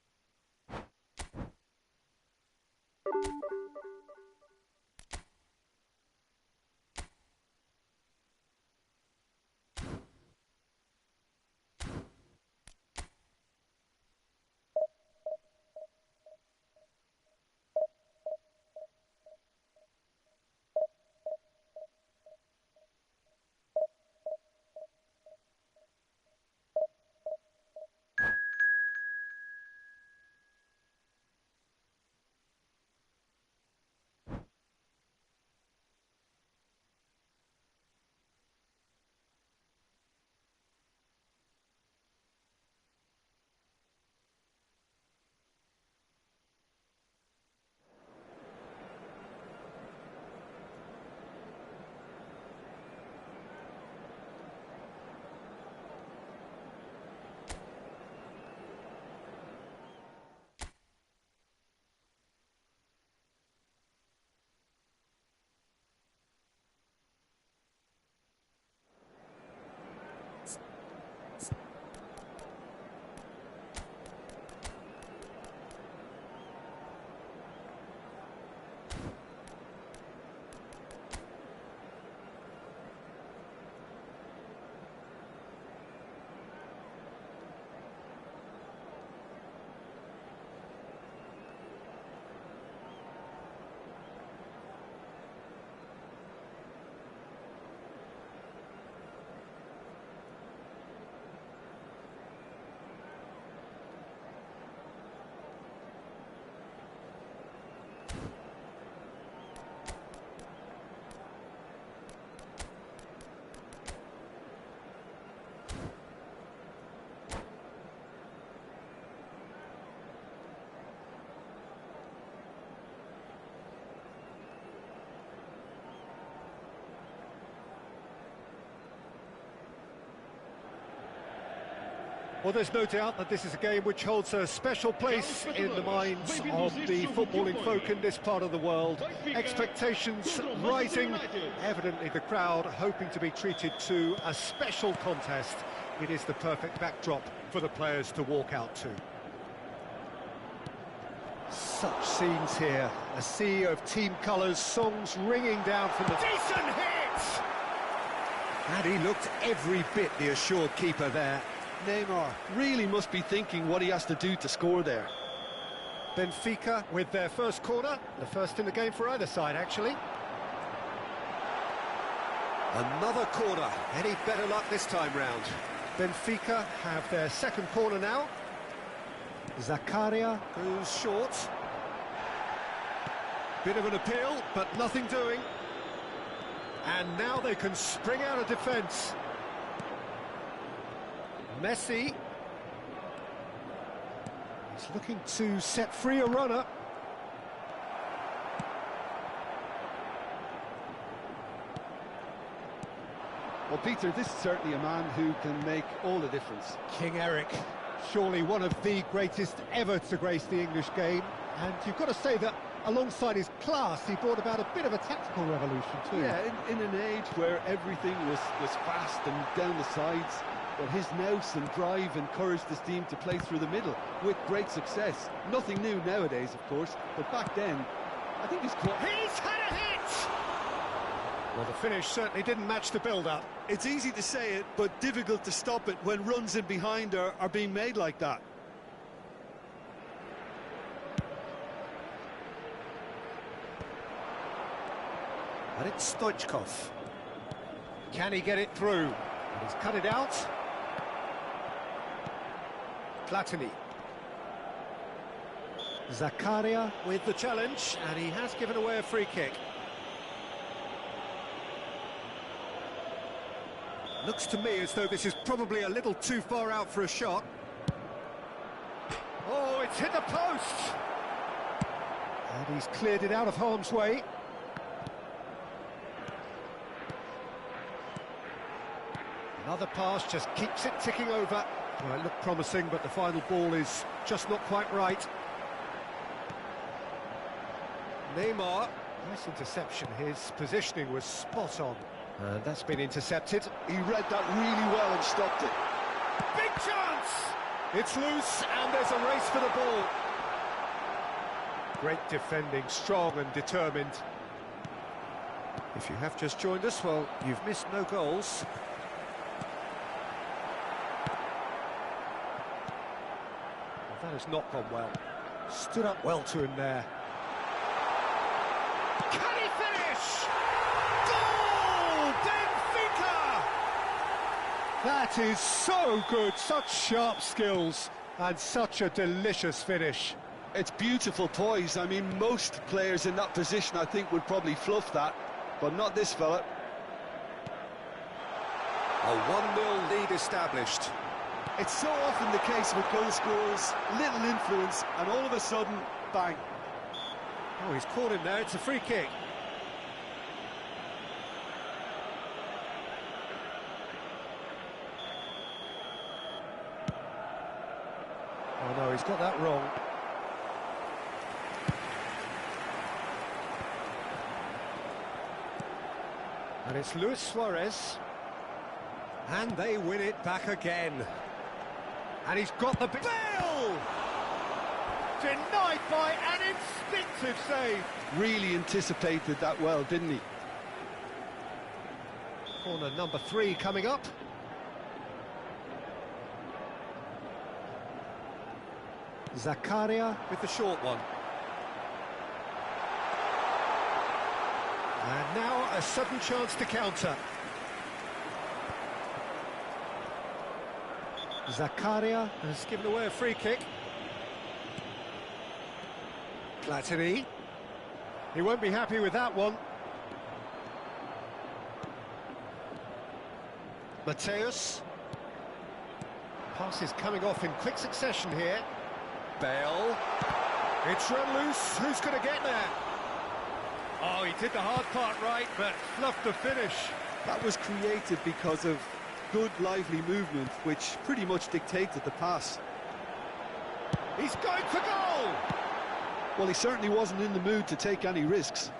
Well, there's no doubt that this is a game which holds a special place in the minds of the footballing folk in this part of the world. Expectations rising, evidently the crowd hoping to be treated to a special contest. It is the perfect backdrop for the players to walk out to. Such scenes here, a sea of team colours, songs ringing down from the... Decent hit! And he looked every bit the assured keeper there. Neymar really must be thinking what he has to do to score there. Benfica with their first corner, the first in the game for either side, actually. Another corner. Any better luck this time round? Benfica have their second corner now. Zakaria goes short. Bit of an appeal, but nothing doing. And now they can spring out of defence. Messi. He's looking to set free a runner. Well, Peter, this is certainly a man who can make all the difference. King Eric, surely one of the greatest ever to grace the English game. And you've got to say that alongside his class, he brought about a bit of a tactical revolution too. Yeah, in an age where everything was fast and down the sides, well, his nous and drive encouraged his team to play through the middle with great success. Nothing new nowadays, of course, but back then, I think he's quite... He's had a hit! Well, the finish certainly didn't match the build-up. It's easy to say it, but difficult to stop it when runs in behind are being made like that. And it's Stoichkov. Can he get it through? He's cut it out. Platini. Zakaria with the challenge, and he has given away a free kick. Looks to me as though this is probably a little too far out for a shot. Oh, it's hit the post! And he's cleared it out of harm's way. Another pass just keeps it ticking over. Well, it looked promising, but the final ball is just not quite right. Neymar, nice interception. His positioning was spot on. And that's been intercepted. He read that really well and stopped it. Big chance! It's loose, and there's a race for the ball. Great defending, strong and determined. If you have just joined us, well, you've missed no goals. Well, that has not gone well. Stood up well to him there. Can he finish? Goal! Benfica! That is so good, such sharp skills, and such a delicious finish. It's beautiful poise. I mean, most players in that position, I think, would probably fluff that, but not this fella. A 1-0 lead established. It's so often the case with goal scorers, little influence, and all of a sudden, bang. Oh, he's caught him there, it's a free kick. Oh no, he's got that wrong. And it's Luis Suarez. And they win it back again. And he's got the Bale! Denied by an instinctive save. Really anticipated that well, didn't he? Corner number 3 coming up. Zakaria with the short one. And now a sudden chance to counter. Zakaria has given away a free kick. Platini. He won't be happy with that one. Mateus. Pass is coming off in quick succession here. Bale. It's run loose. Who's going to get there? Oh, he did the hard part right, but fluffed the finish. That was created because of good, lively movement, which pretty much dictated the pass. He's going for goal! Well, he certainly wasn't in the mood to take any risks.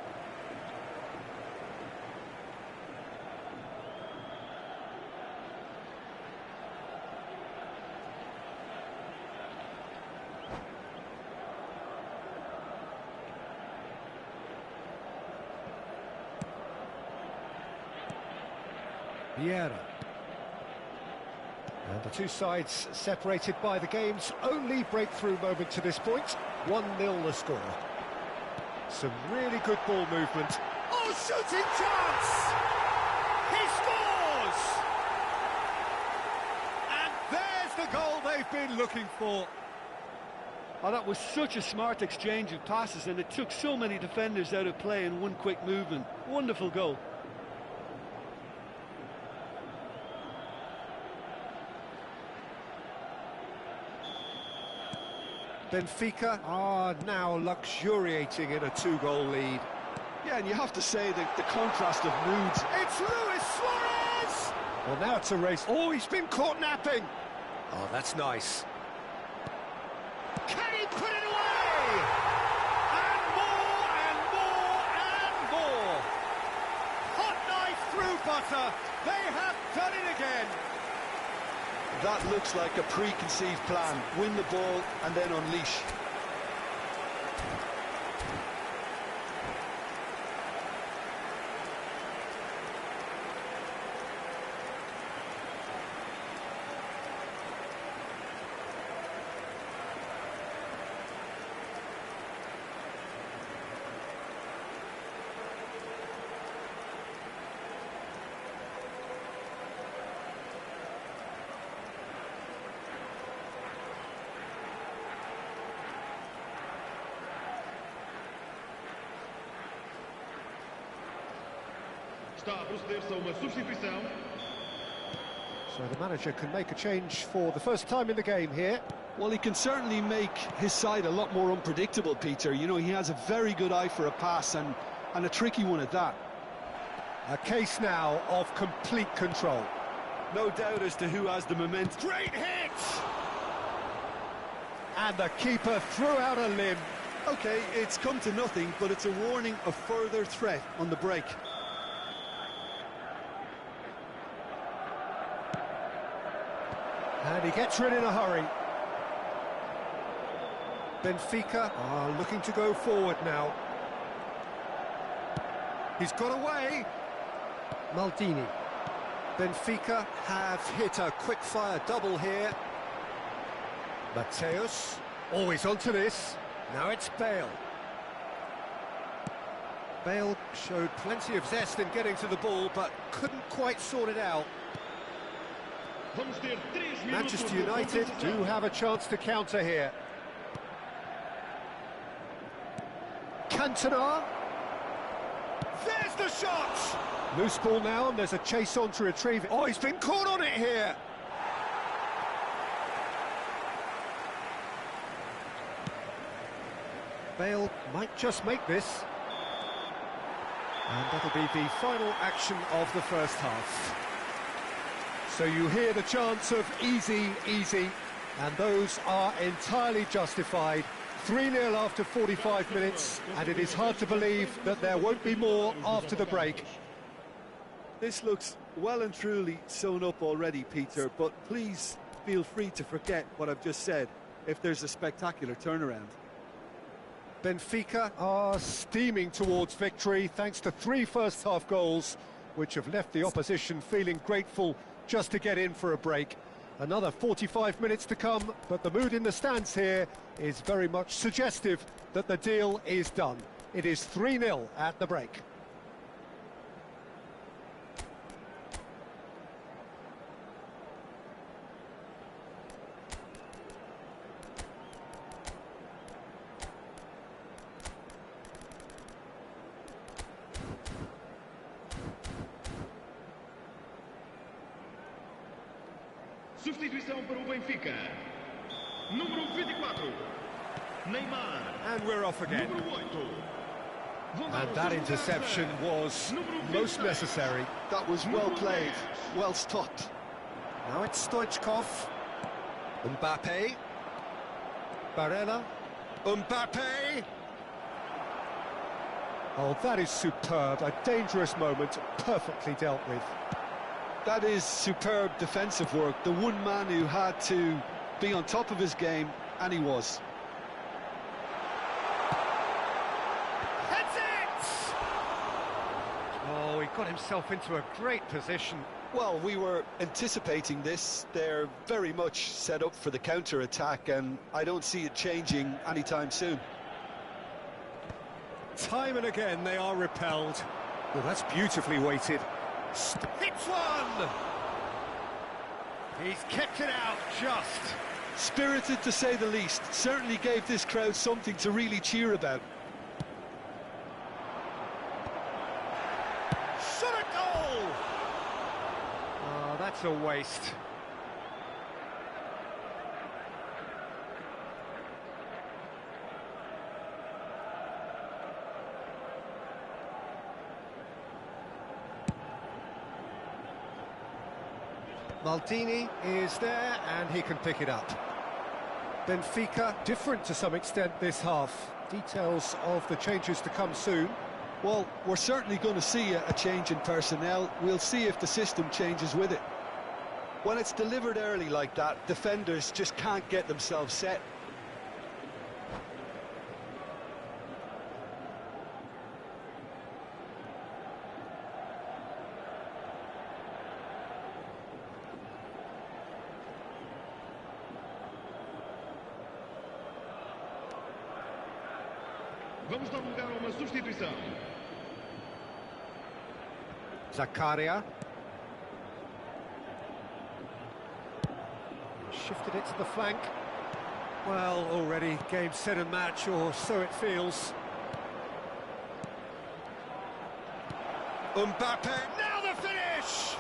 Vieira. And the two sides separated by the game's only breakthrough moment to this point. 1-0 the score. Some really good ball movement. Oh, shooting chance! He scores! And there's the goal they've been looking for. Oh, that was such a smart exchange of passes, and it took so many defenders out of play in one quick movement. Wonderful goal. Benfica are now luxuriating in a 2-goal lead. Yeah, and you have to say that the contrast of moods. It's Luis Suarez! Well, now it's a race. Oh, he's been caught napping. Oh, that's nice. Can he put it away? And more, and more, and more. Hot knife through butter. They have done it again. That looks like a preconceived plan. Win the ball and then unleash. Está a proceder-se a uma substituição. So the manager can make a change for the first time in the game here. Well, he can certainly make his side a lot more unpredictable, Peter. You know, he has a very good eye for a pass and a tricky one at that. A case now of complete control. No doubt as to who has the momentum. Great hit! And the keeper threw out a limb. Okay, it's come to nothing, but it's a warning of further threat on the break. And he gets rid in a hurry. Benfica are looking to go forward now. He's got away. Maldini. Benfica have hit a quick-fire double here. Mateus, always onto this. Now it's Bale. Bale showed plenty of zest in getting to the ball, but couldn't quite sort it out. Manchester United do have a chance to counter here. Cantona. There's the shot! Loose ball now, and there's a chase on to retrieve it. Oh, he's been caught on it here! Bale might just make this. And that'll be the final action of the first half. So you hear the chants of easy, easy, and those are entirely justified. 3-0 after 45 minutes, and it is hard to believe that there won't be more after the break. This looks well and truly sewn up already, Peter, but please feel free to forget what I've just said if there's a spectacular turnaround. Benfica are steaming towards victory thanks to 3 first-half goals, which have left the opposition feeling grateful just to get in for a break. Another 45 minutes to come, but the mood in the stands here is very much suggestive that the deal is done. It is 3-0 at the break. Substituição para o Benfica. Número 24. Neymar. And we're off again. Número 8. And that interception was most necessary. That was well played, well stopped. Now it's Stoichkov. Mbappe. Barella. Mbappe. Oh, that is superb. A dangerous moment, perfectly dealt with. That is superb defensive work. The one man who had to be on top of his game, and he was. Heads it! Oh, he got himself into a great position. Well, we were anticipating this. They're very much set up for the counter-attack, and I don't see it changing anytime soon. Time and again they are repelled. Well, that's beautifully weighted. Hits one! He's kept it out just. Spirited to say the least. Certainly gave this crowd something to really cheer about. Shot a goal! Oh, that's a waste. Maldini is there, and he can pick it up. Benfica, different to some extent this half. Details of the changes to come soon. Well, we're certainly going to see a change in personnel. We'll see if the system changes with it. When it's delivered early like that, defenders just can't get themselves set. Vamos dar lugar a uma substituição. Zakaria. Shifted it to the flank. Well, already game, set and match, or so it feels. Mbappe, now the finish!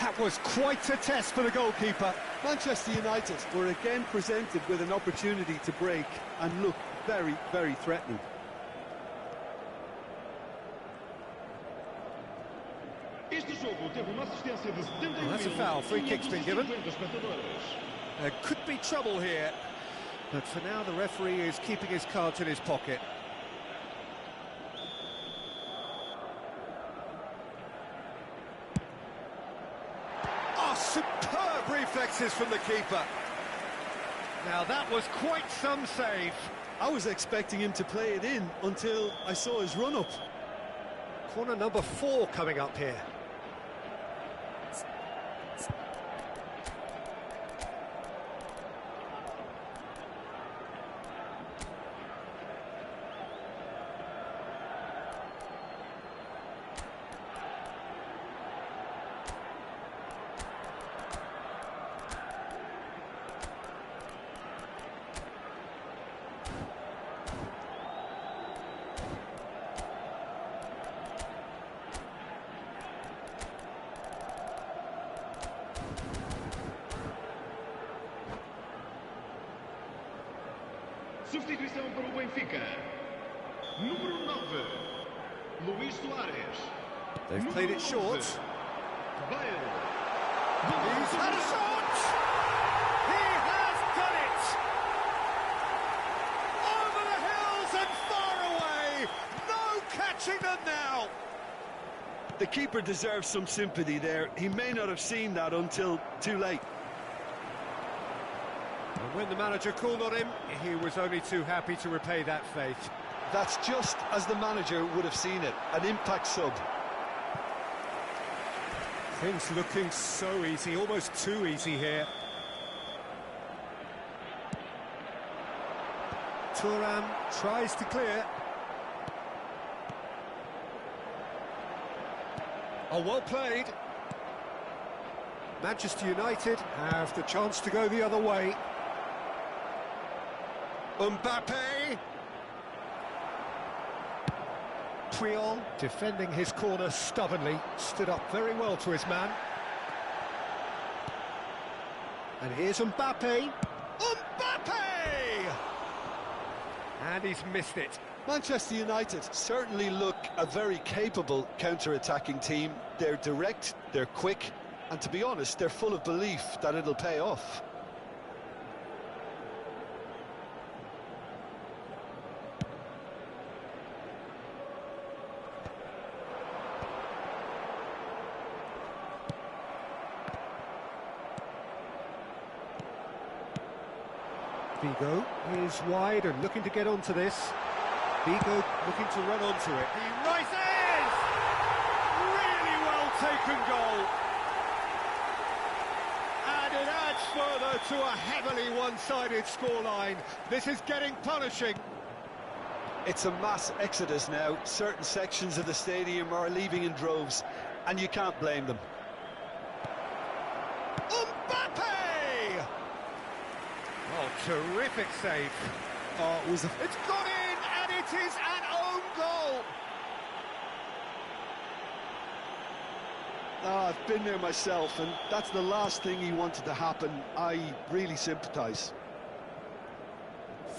That was quite a test for the goalkeeper. Manchester United were again presented with an opportunity to break and look very, very threatening. Este jogo teve uma assistência de 71 Well, that's a foul. Free kick's been given. There could be trouble here, but for now the referee is keeping his cards in his pocket. Oh, superb Superb reflexes from the keeper. Now that was quite some save. I was expecting him to play it in until I saw his run-up. Corner number 4 coming up here. Substituição para o Benfica. Número 9. Luís Soares. They've played it short. Bale. He's had a shot! He has done it! Over the hills and far away! No catching them now! The keeper deserves some sympathy there. He may not have seen that until too late. And when the manager called on him, he was only too happy to repay that faith. That's just as the manager would have seen it, an impact sub. Things looking so easy, almost too easy here. Thuram tries to clear. Oh, well played. Manchester United have the chance to go the other way. Mbappe. Puyol defending his corner stubbornly, stood up very well to his man. And here's Mbappe. Mbappe! And he's missed it. Manchester United certainly look a very capable counter-attacking team. They're direct, they're quick, and to be honest, they're full of belief that it'll pay off. Vigo is wide and looking to get onto this. Vigo looking to run onto it. He rises! Really well taken goal. And it adds further to a heavily one-sided scoreline. This is getting punishing. It's a mass exodus now. Certain sections of the stadium are leaving in droves, and you can't blame them. Mbappe! Oh, terrific save. Oh, it was It's gone in, and it is an own goal. I've been there myself, and that's the last thing he wanted to happen. I really sympathise.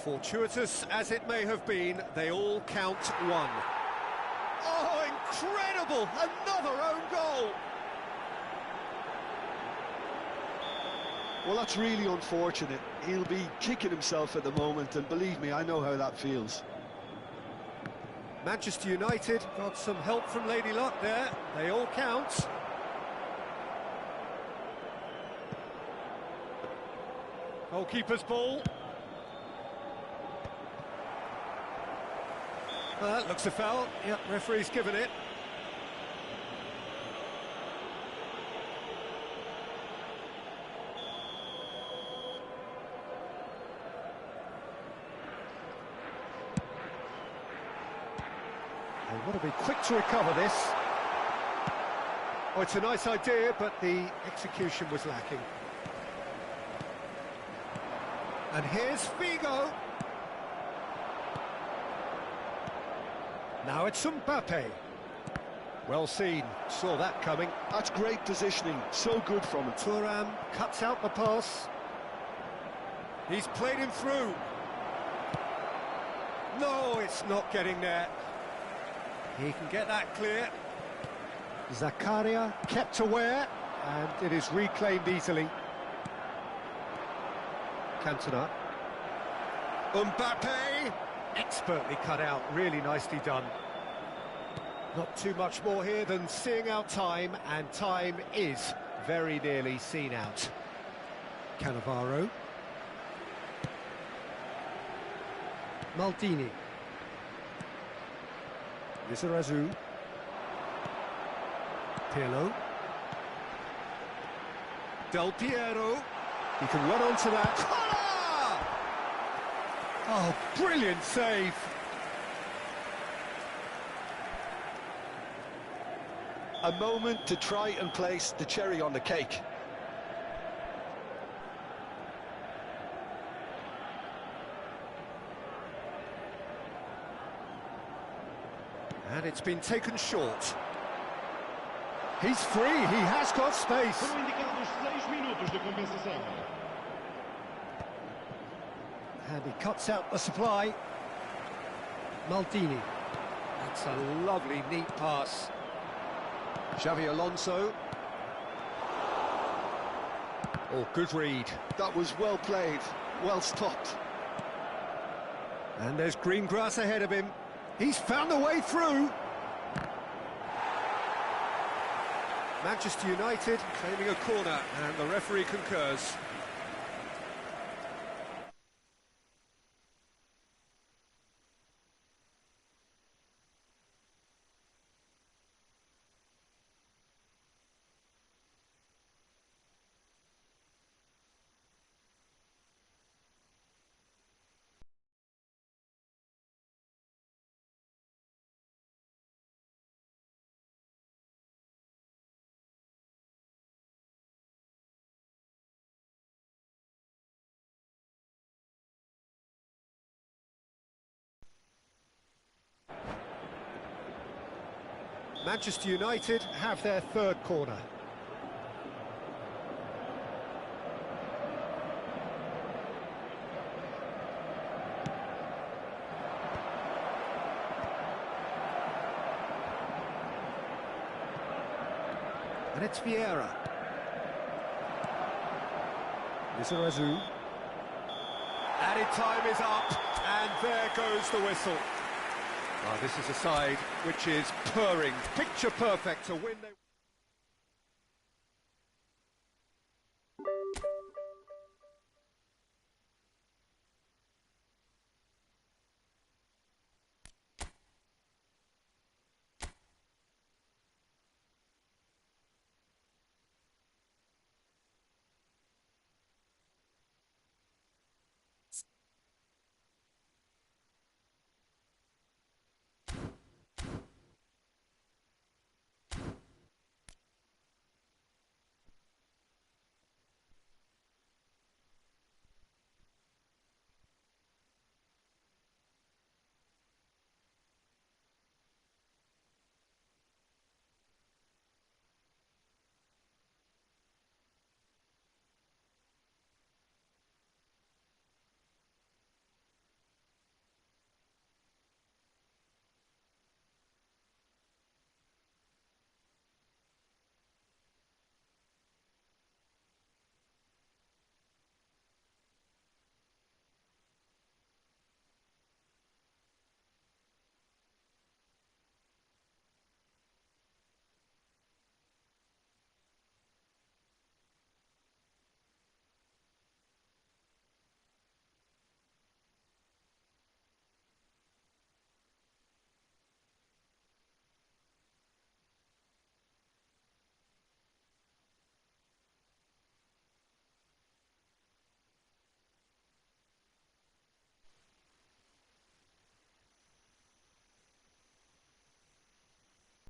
Fortuitous as it may have been, they all count one. Oh, incredible! Another own goal! Well, that's really unfortunate. He'll be kicking himself at the moment, and believe me, I know how that feels. Manchester United got some help from Lady Luck there. They all count. Goalkeeper's ball. That looks a foul. Yep, referee's given it. They want to be quick to recover this. Oh, it's a nice idea, but the execution was lacking. And here's Figo. Now it's Mbappe. Well seen, saw that coming. That's great positioning, so good from him. Thuram cuts out the pass. He's played him through. No, it's not getting there. He can get that clear. Zakaria kept aware, and it is reclaimed easily. Cantona. Mbappe! Expertly cut out, really nicely done. Not too much more here than seeing out time, and time is very nearly seen out. Cannavaro. Maldini. Lizarazu. Pirlo. Del Piero. He can run onto that. Corner! Oh, brilliant save. A moment to try and place the cherry on the cake. And it's been taken short. He's free, he has got space. Foram indicados 6 minutos de compensação. And he cuts out the supply. Maldini. That's a lovely, neat pass. Xavi Alonso. Oh, good read. That was well played, well stopped. And there's green grass ahead of him. He's found a way through. Manchester United claiming a corner, and the referee concurs. Manchester United have their third corner. And it's Vieira. Lizarazu. Added time is up, and there goes the whistle. Well, this is a side which is purring, picture perfect to win.